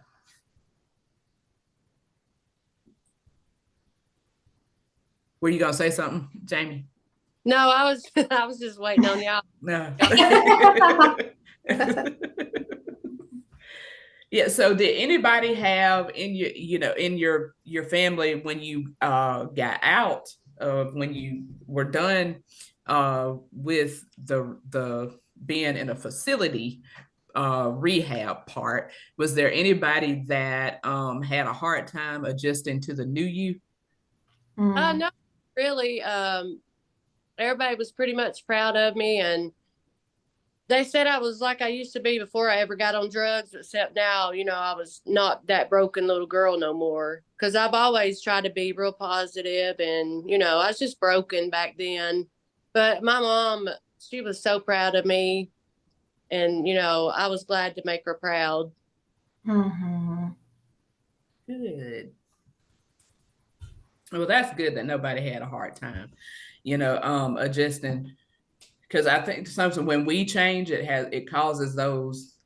Were you gonna say something, Jamie? no, I was just waiting on y'all. No. Yeah. So did anybody have in your family, when you got out, when you were done with the being in a facility rehab part, was there anybody that had a hard time adjusting to the new you? No, really. Everybody was pretty much proud of me, and they said I was like I used to be before I ever got on drugs, except now, I was not that broken little girl no more. Because I've always tried to be real positive, and, I was just broken back then. But my mom, she was so proud of me, and, I was glad to make her proud. Good. Well, that's good that nobody had a hard time, adjusting, because I think sometimes when we change, it causes those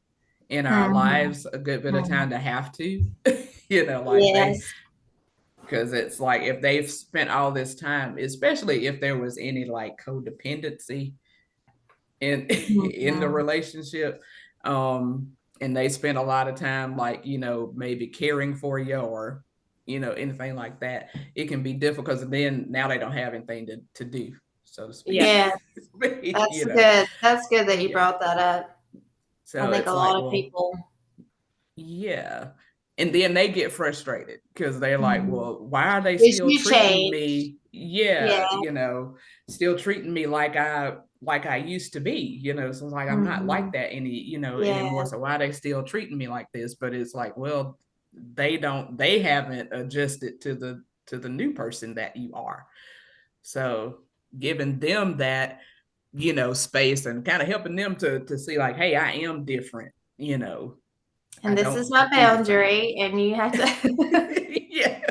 in our lives a good bit of time to have to, like because it's like, if they've spent all this time, especially if there was any like codependency in the relationship, and they spend a lot of time, like, maybe caring for you, or anything like that, it can be difficult, because then now they don't have anything to do, so to speak. Yeah, that's good. That's good that you brought that up. So I think it's a like, lot of well, people. yeah. And then they get frustrated because they're like, well, why are they Did still you treating change? me? Yeah. Yeah, still treating me like I used to be, so it's like, I'm not like that anymore. Yeah. So why are they still treating me like this? But it's like, well, they haven't adjusted to the new person that you are. So giving them that, space, and kind of helping them to see, like, hey, I am different, I And this don't is my do the same. boundary, and you have to Yeah.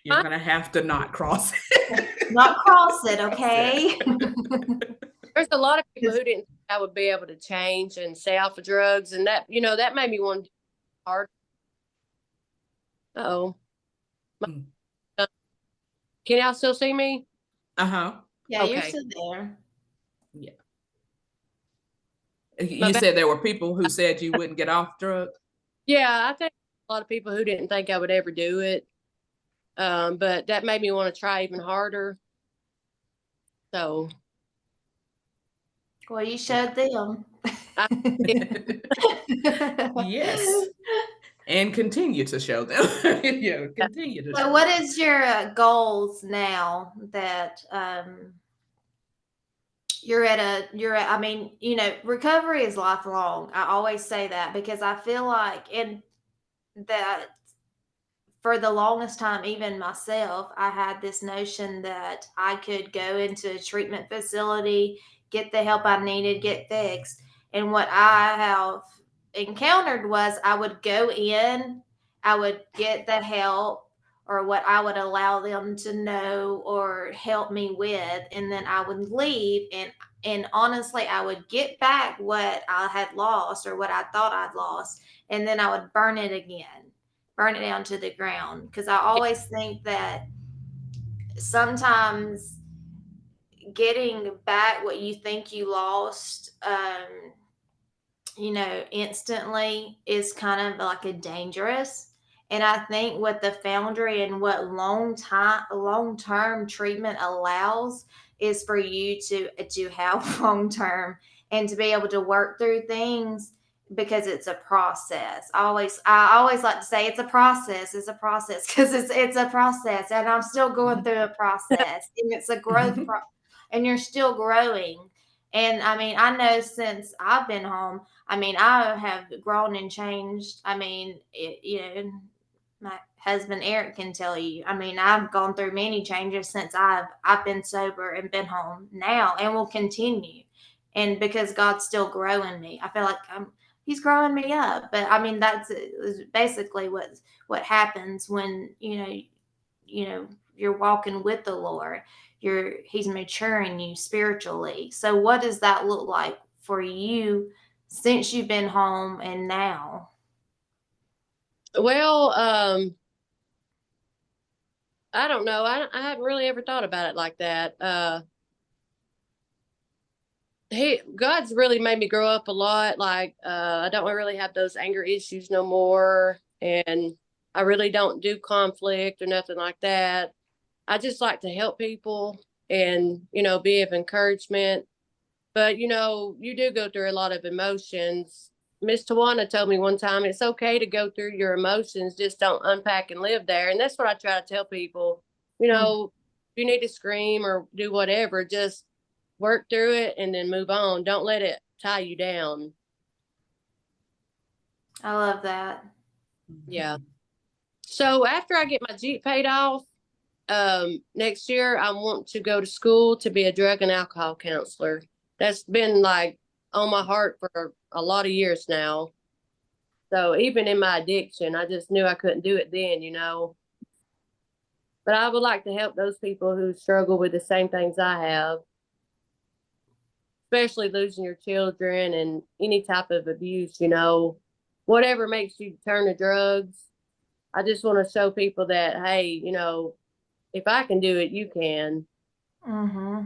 You're gonna have to not cross it. not cross it, okay? There's a lot of people who didn't think I would be able to change and stay off of drugs, and that, that made me want to hard. Oh, Mm. Can y'all still see me? Uh-huh. Yeah, you're Okay. still there. Yeah. My You said there were people who said you wouldn't get off drugs? Yeah, I think a lot of people who didn't think I would ever do it. But that made me want to try even harder. So Well, you showed them. I, Yes. And continue to show them. Continue to So show what them. is your goals now that I mean, recovery is lifelong. I always say that because I feel like in that for the longest time, even myself, I had this notion that I could go into a treatment facility, get the help I needed, get fixed. And what I have encountered was I would go in, I would get the help or what I would allow them to know or help me with, and then I would leave and honestly I would get back what I had lost or what I thought I'd lost, and then I would burn it again, burn it down to the ground, because I always think that sometimes getting back what you think you lost instantly is kind of like a dangerous. And I think what the foundry and what long term treatment allows is for you to have long term and to be able to work through things, because it's a process. I always like to say it's a process. It's a process because it's a process, and I'm still going through a process, and it's a and you're still growing. And I mean, I know since I've been home, I mean, I have grown and changed. I mean, my husband Eric can tell you. I mean, I've gone through many changes since I've been sober and been home now, and will continue. And because God's still growing me, I feel like He's growing me up. But I mean, that's basically what happens when you're walking with the Lord. He's maturing you spiritually. So, what does that look like for you since you've been home and now? well, I don't know. I hadn't really ever thought about it like that. God's really made me grow up a lot. Like, I don't really have those anger issues no more. And I really don't do conflict or nothing like that. I just like to help people and, be of encouragement. But, you do go through a lot of emotions. Miss Tawana told me one time it's okay to go through your emotions, just don't unpack and live there. And that's what I try to tell people. If you need to scream or do whatever, just work through it and then move on. Don't let it tie you down. I love that. Yeah. So after I get my Jeep paid off, next year I want to go to school to be a drug and alcohol counselor. That's been like on my heart for a lot of years now. So even in my addiction, I just knew I couldn't do it then. But I would like to help those people who struggle with the same things I have, especially losing your children and any type of abuse, whatever makes you turn to drugs. I just want to show people that, hey, if I can do it, you can. Mm-hmm.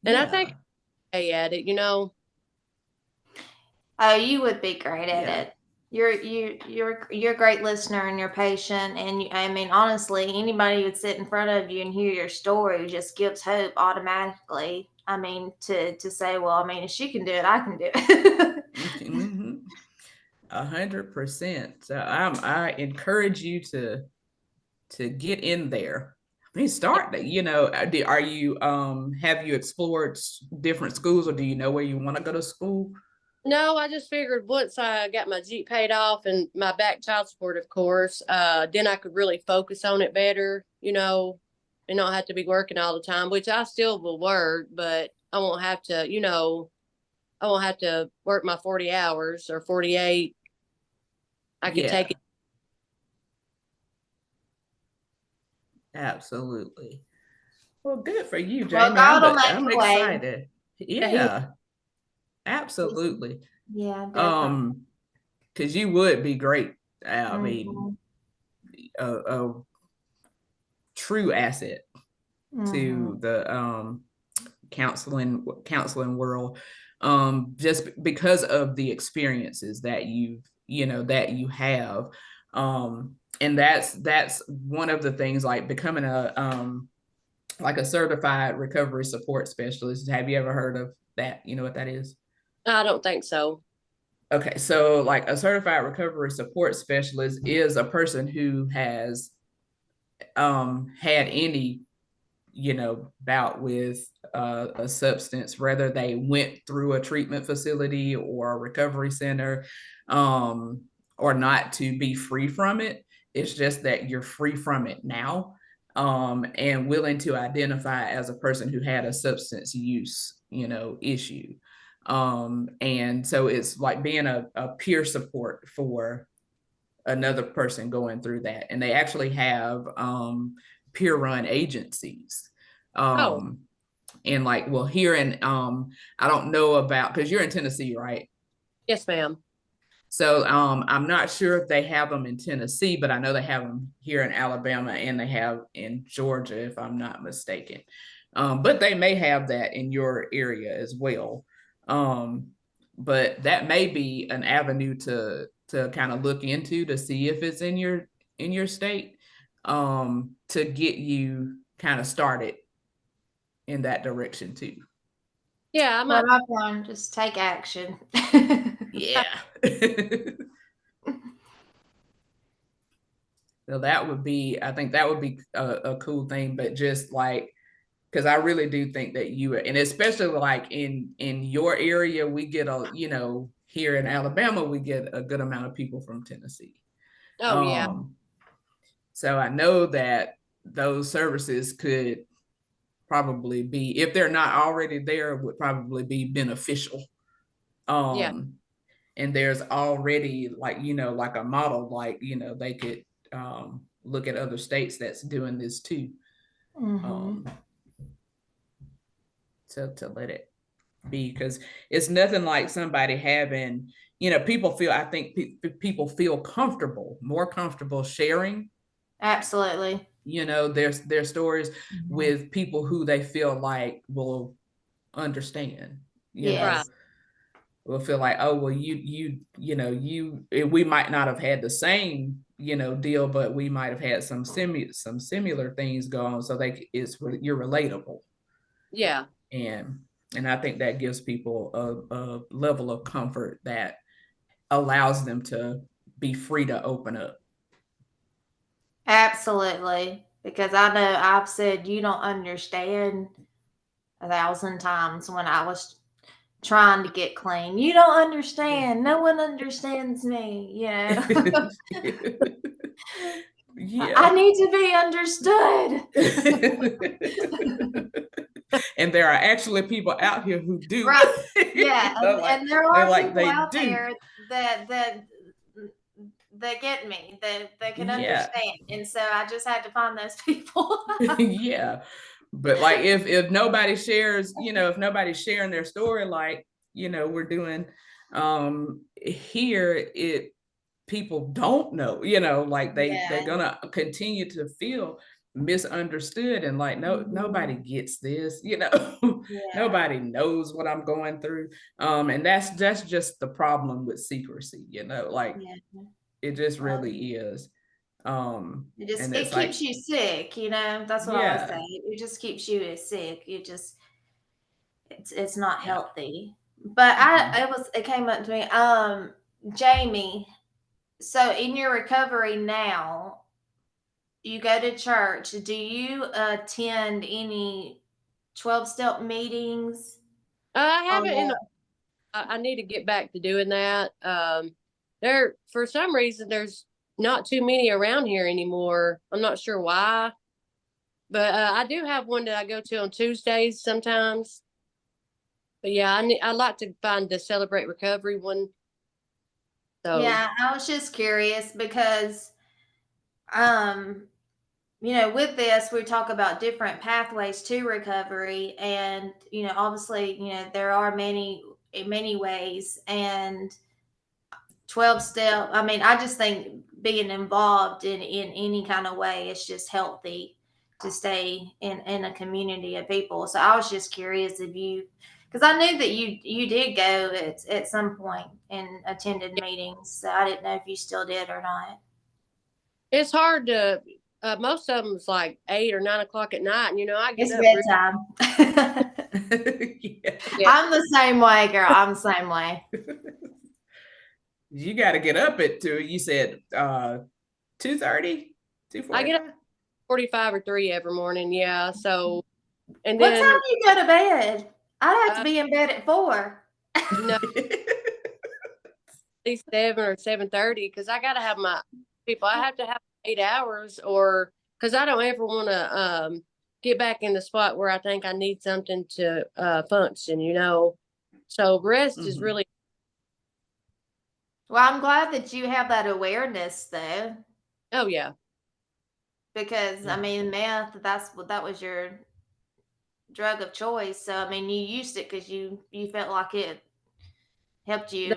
And I think I'm okay at it. Oh, you would be great at Yeah. it. You're a great listener, and you're patient, and I mean, honestly, anybody who would sit in front of you and hear your story just gives hope automatically. I mean, to say, well, I mean, if she can do it, I can do it. 100%. So I encourage you to get in there. I mean, start that. Are you have you explored different schools, or do you know where you want to go to school? No, I just figured once I got my Jeep paid off and my back child support, of course, then I could really focus on it better, and not have to be working all the time, which I still will work, but I won't have to work my 40 hours or 48. I could take Yeah, it. absolutely. Well, good for you, Well, Jamie. God will make I'm a way. excited. Yeah, he, Yeah, absolutely. Yeah, definitely. Um, because you would be great. I mean, Mhm. a true asset. to the counseling world, just because of the experiences that you have. And that's one of the things, like becoming a certified recovery support specialist. Have you ever heard of that? You know what that is? I don't think so. Okay, so like a certified recovery support specialist is a person who has had any bout with a substance, whether they went through a treatment facility or a recovery center, or not, to be free from it. It's just that you're free from it now, and willing to identify as a person who had a substance use, issue. And so it's like being a peer support for another person going through that. And they actually have peer run agencies. Oh, And like, well, here in I don't know about, because you're in Tennessee, right? yes, ma'am. So I'm not sure if they have them in Tennessee, but I know they have them here in Alabama, and they have in Georgia, if I'm not mistaken. But they may have that in your area as well. But that may be an avenue to kind of look into, to see if it's in your state, to get you kind of started in that direction too. Yeah, I'm But not. I've learned, just take action. Yeah. So I think that would be a cool thing, but just like, because I really do think that and especially like in your area, we get here in Alabama, we get a good amount of people from Tennessee. Oh, yeah. So I know that those services could probably be, if they're not already there, would probably be beneficial. Yeah. And there's already like, like a model, like, they could look at other states that's doing this too. To let it be, because it's nothing like somebody having, I think people feel more comfortable sharing Absolutely. their stories with people who they feel like will understand, Right. will feel like, oh, well, we might not have had the same deal, but we might have had some similar things go on, so you're relatable. Yeah. And I think that gives people a level of comfort that allows them to be free to open up. Absolutely. Because I know I've said you don't understand 1,000 times when I was trying to get clean. You don't understand. No one understands me, Yeah. I need to be understood. And there are actually people out here who do. Right. Yeah. And there are people out do. there that get me, that can understand. And so I just had to find those people. Yeah. But like, if nobody shares, if nobody's sharing their story, like, we're doing here, people don't know, like they're gonna continue to feel misunderstood, and like, nobody gets this, nobody knows what I'm going through. And that's just the problem with secrecy, like, it just really is. It keeps you sick, that's what I always say. It just keeps you sick. It's not healthy. But it came up to me, Jamie. So in your recovery now, you go to church. Do you attend any 12-step meetings? I haven't. I need to get back to doing that. For some reason, there's not too many around here anymore. I'm not sure why, but I do have one that I go to on Tuesdays sometimes. But yeah, I like to find the Celebrate Recovery one. So yeah, I was just curious because, with this, we talk about different pathways to recovery, and obviously, there are many ways, and 12-step. I mean, I just think being involved in any kind of way is just healthy to stay in a community of people. So I was just curious if you, because I knew that you did go at some point and attended meetings. So I didn't know if you still did or not. It's hard to. Most of them's like 8 or 9 o'clock at night, and I get It's up. bedtime. Yeah. I'm the same way, girl. I'm the same way. You got to get up at you said 2:30, I get up 45 or 3 every morning. Yeah. So, and What then time do you go to bed? I'd have to be in bed at 4. no, at least 7 or 7:30 because I got to have my people. I have to have 8 hours, or because I don't ever want to get back in the spot where I think I need something to function. So rest is really. Well, I'm glad that you have that awareness, though. Oh yeah. Because I mean, meth, that was your drug of choice. So I mean, you used it because you felt like it helped you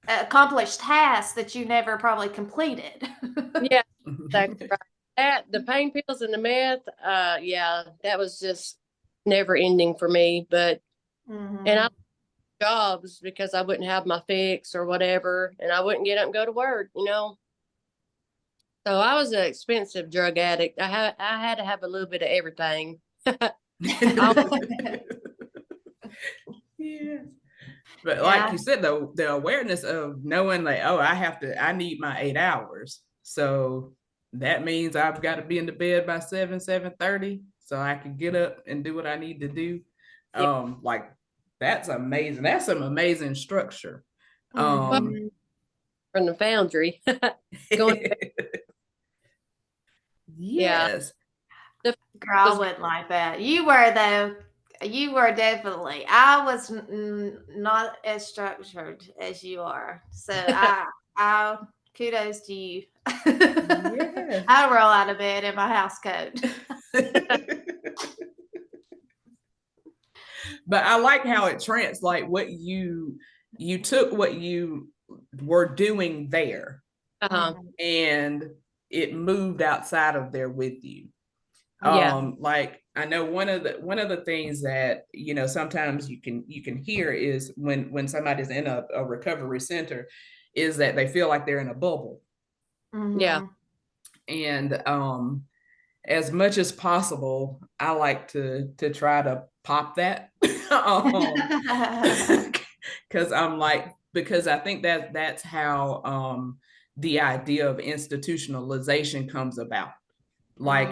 accomplish tasks that you never probably completed. Yeah, exactly right. That the pain pills and the meth, yeah, that was just never ending for me. But and I jobs because I wouldn't have my fix or whatever, and I wouldn't get up and go to work. So I was an expensive drug addict. I had to have a little bit of everything. Yes. But like you said, the awareness of knowing like, oh, I need my 8 hours. So that means I've got to be in the bed by 7:30 so I can get up and do what I need to do. Yeah. Like that's amazing. That's some amazing structure. From the foundry. Going Yes. Girl, I wouldn't like that. You were, though. You were definitely. I was not as structured as you are. So I kudos to you. Yeah. I roll out of bed in my house coat. But I like how it translates what you took what you were doing there and it moved outside of there with you. Yeah. Like I know one of the things that sometimes you can hear is when somebody's in a recovery center is that they feel like they're in a bubble. Yeah. And as much as possible, I like to try to pop that. Because because I think that's how the idea of institutionalization comes about. Like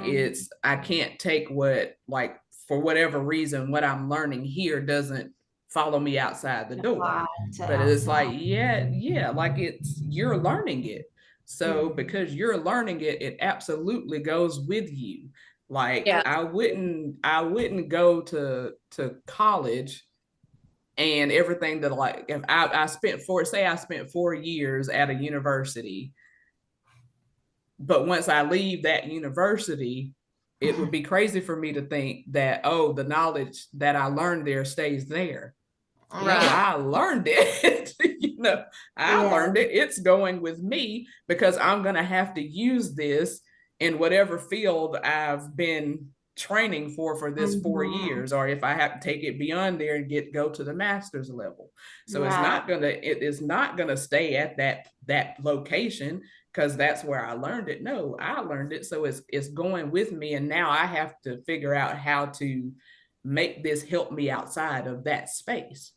I can't take for whatever reason, what I'm learning here doesn't follow me outside the door. But it's like, yeah, like you're learning it. So because you're learning it, it absolutely goes with you. Like I wouldn't go to college and everything that like if I spent 4 years at a university, but once I leave that university, it would be crazy for me to think that, oh, the knowledge that I learned there stays there. Right. No, I learned it. I learned it. It's going with me because I'm going to have to use this in whatever field I've been training for this 4 years, or if I have to take it beyond there and go to the master's level. So it is not going to stay at that location because that's where I learned it. No, I learned it. So it's going with me. And now I have to figure out how to make this help me outside of that space.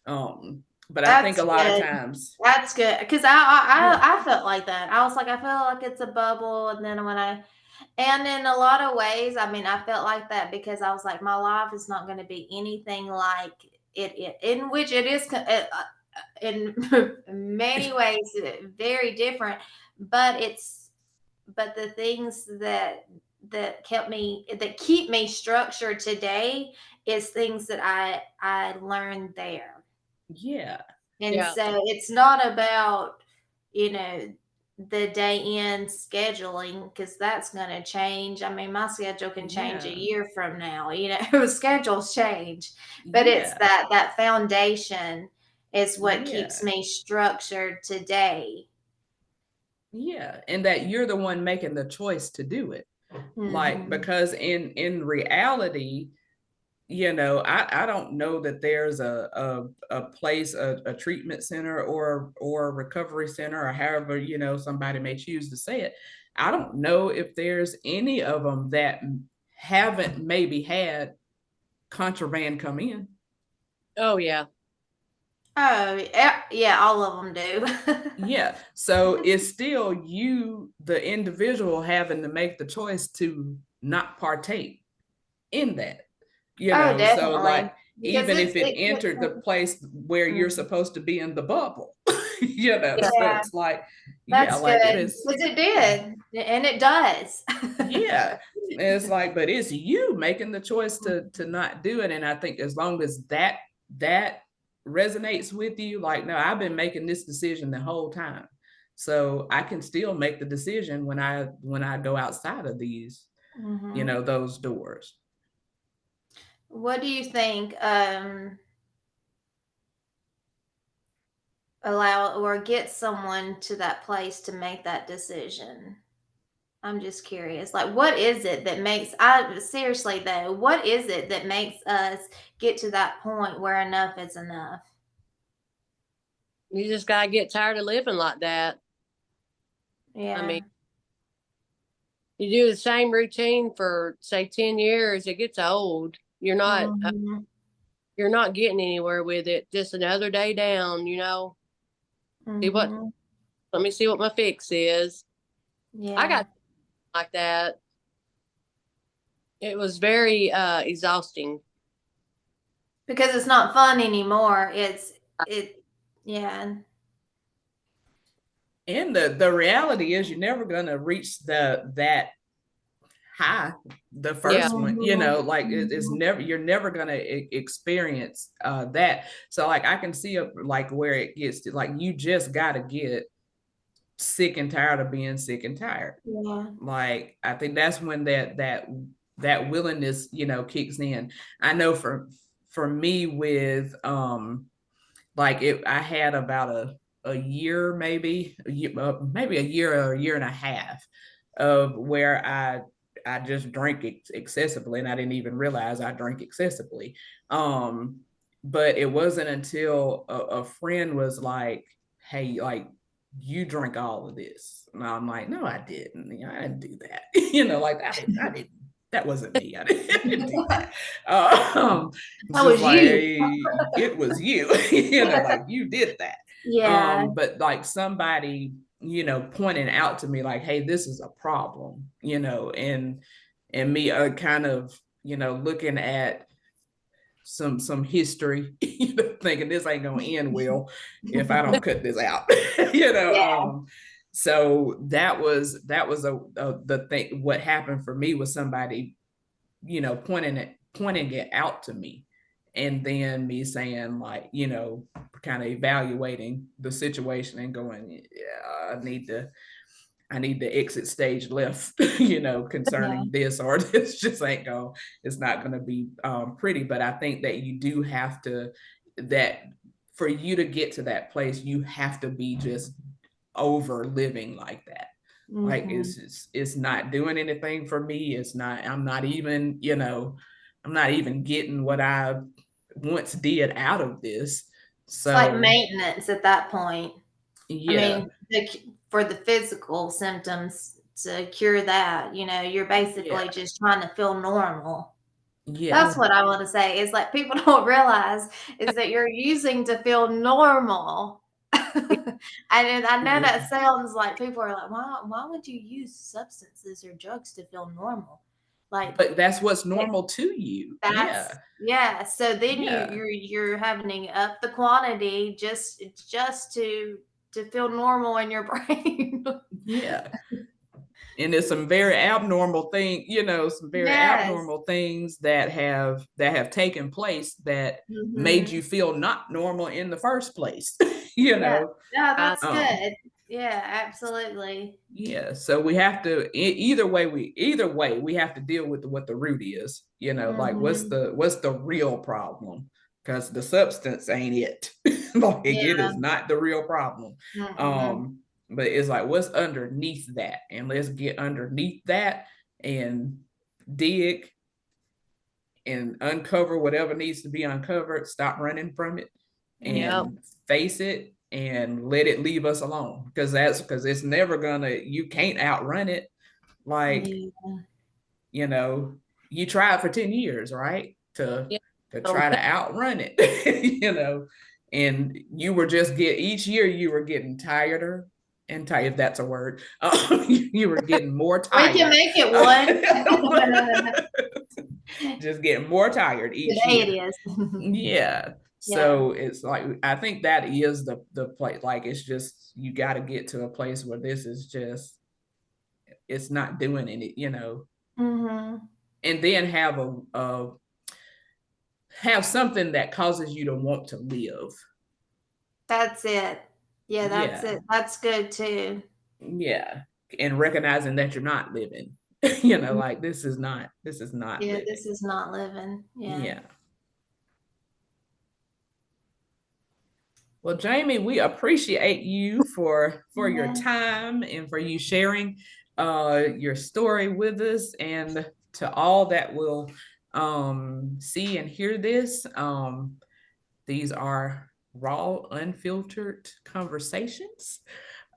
But I think a lot of times that's good because I felt like that. I was like, I feel like it's a bubble, and then and in a lot of ways, I mean, I felt like that because I was like, my life is not going to be anything like it in which it is in many ways very different, but the things that keep me structured today is things that I learned there. Yeah. And so it's not about, the day in scheduling because that's going to change. I mean, my schedule can change a year from now, schedules change, but it's that foundation is what keeps me structured today. Yeah. And that you're the one making the choice to do it. Like, because in reality, I don't know that there's a place, a treatment center or a recovery center, or however, somebody may choose to say it. I don't know if there's any of them that haven't maybe had contraband come in. Oh yeah. Oh, yeah, all of them do. Yeah. So it's still you, the individual, having to make the choice to not partake in that. Oh, So definitely. like, Because even if it it entered the place where you're supposed to be in the bubble, so Yeah, it's like, yeah, that's like it good. is. Because it did. And it does. Yeah. It's like, but it's you making the choice to not do it. And I think as long as that resonates with you, like, no, I've been making this decision the whole time. So I can still make the decision when I go outside of these, those doors. What do you think allow or get someone to that place to make that decision? I'm just curious. Like, what is it that makes, I seriously though, what is it that makes us get to that point where enough is enough? You just gotta get tired of living like that. I Yeah. mean, you do the same routine for say 10 years, it gets old. Mhm. You're not getting anywhere with it. Just another day down, See what Mhm. let me see what my fix is. I Yeah. got like that. It was very exhausting. Because it's not fun anymore. It yeah. And the reality is, you're never gonna reach that high, the Yeah. first one, Mhm. like it's Mhm. never, you're never gonna experience that. So like, I can see like where it gets to, like, you just gotta get sick and tired of being sick and tired. Yeah. Like, I think that's when that willingness, kicks in. I know for me with like, I had about a year, maybe maybe a year or a year and a half of where I just drank excessively, and I didn't even realize I drank excessively. But it wasn't until a friend was like, hey, like, you drink all of this. And I'm like, no, I didn't. I didn't do that. Like, I didn't. That wasn't me. I didn't do that. It's That just was like, you. hey, it was you. Like, you did that. Yeah. But like, somebody, pointing out to me like, hey, this is a problem, and me kind of, looking at some history, thinking this ain't gonna end well if I don't cut this out. Yeah. So the thing. What happened for me was somebody, pointing it out to me, and then me saying, like, kind of evaluating the situation and going, yeah, I need to exit stage left, Yeah. concerning this, or this just ain't go, it's not going to be pretty. But I think that you do have to, that for you to get to that place, you have to be just over living like that. Like, Mhm. it's not doing anything for me. I'm not even, I'm not even getting what I once did out of this. It's like So maintenance at that point. I yeah, mean, for the physical symptoms to cure that, you're yeah, basically just trying to feel normal. yeah, That's what I want to say. Is like people don't realize is that you're using to feel normal. And I know yeah. that sounds like people are like, why would you use substances or drugs to feel normal? Like But that's what's normal to you. Yeah, yeah. So then yeah, you're having up the quantity just to feel normal in your brain. yeah. And there's some very abnormal some very Yes. abnormal things that have taken place that made Mhm. you feel not normal in the first place. Yeah. Yeah, I, that's Um, good. Yeah, absolutely. yeah. So we have to, either way we have to deal with what the root is. Like, Mhm. what's the real problem? Because the substance ain't it. Like, it Yeah. is not the real problem. Mhm. But it's like, what's underneath that, and let's get underneath that, and dig and uncover whatever needs to be uncovered, stop running from it, and Yep. face it and let it leave us alone. Because it's never gonna, you can't outrun it. Like, you know, you tried for 10 years, right? To Yeah. try to outrun it, you know, and you were just each year you were getting tireder and tired, if that's a word. You were getting more tired. We can make it one. Just getting more tired each Today year. it is. Yeah. So it's like, I think that is the place. Like, it's just, you got to get to a place where this is just, it's not doing any, you know, and then have something that causes you to want to live. That's it. Yeah, that's it. That's good too. Yeah. And recognizing that you're not living, you know, like this is not yeah, living. This is not living. Yeah. Well, Jamie, we appreciate you for your time and for you sharing your story with us, and to all that will see and hear this. These are raw, unfiltered conversations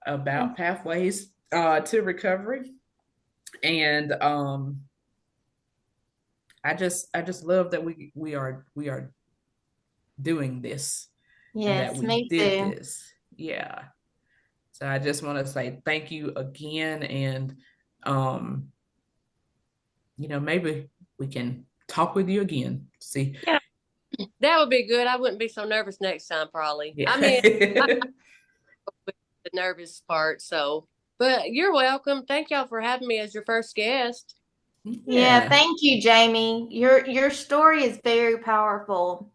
about pathways to recovery. And I just love that we are doing this. Yes, that we me did too. this. Yeah. So I just want to say thank you again. And you know, maybe we can talk with you again. See. Yeah. That would be good. I wouldn't be so nervous next time, probably. Yeah. I mean, the nervous part. So, but you're welcome. Thank y'all for having me as your first guest. Yeah, thank you, Jamie. Your story is very powerful.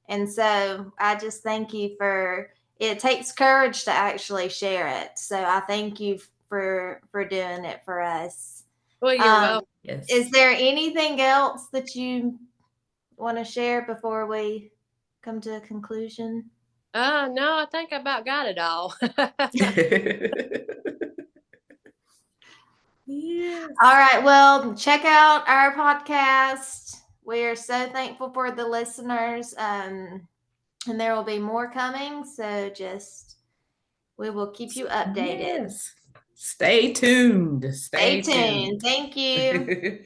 And so I just thank you for, it takes courage to actually share it. So I thank you for doing it for us. Well, you're welcome. Yes. Is there anything else that you want to share before we come to a conclusion? No, I think I about got it all. Yes. All right. Well, check out our podcast. We are so thankful for the listeners. And there will be more coming. So we will keep you updated. Yes. Stay tuned. Stay tuned. Thank you.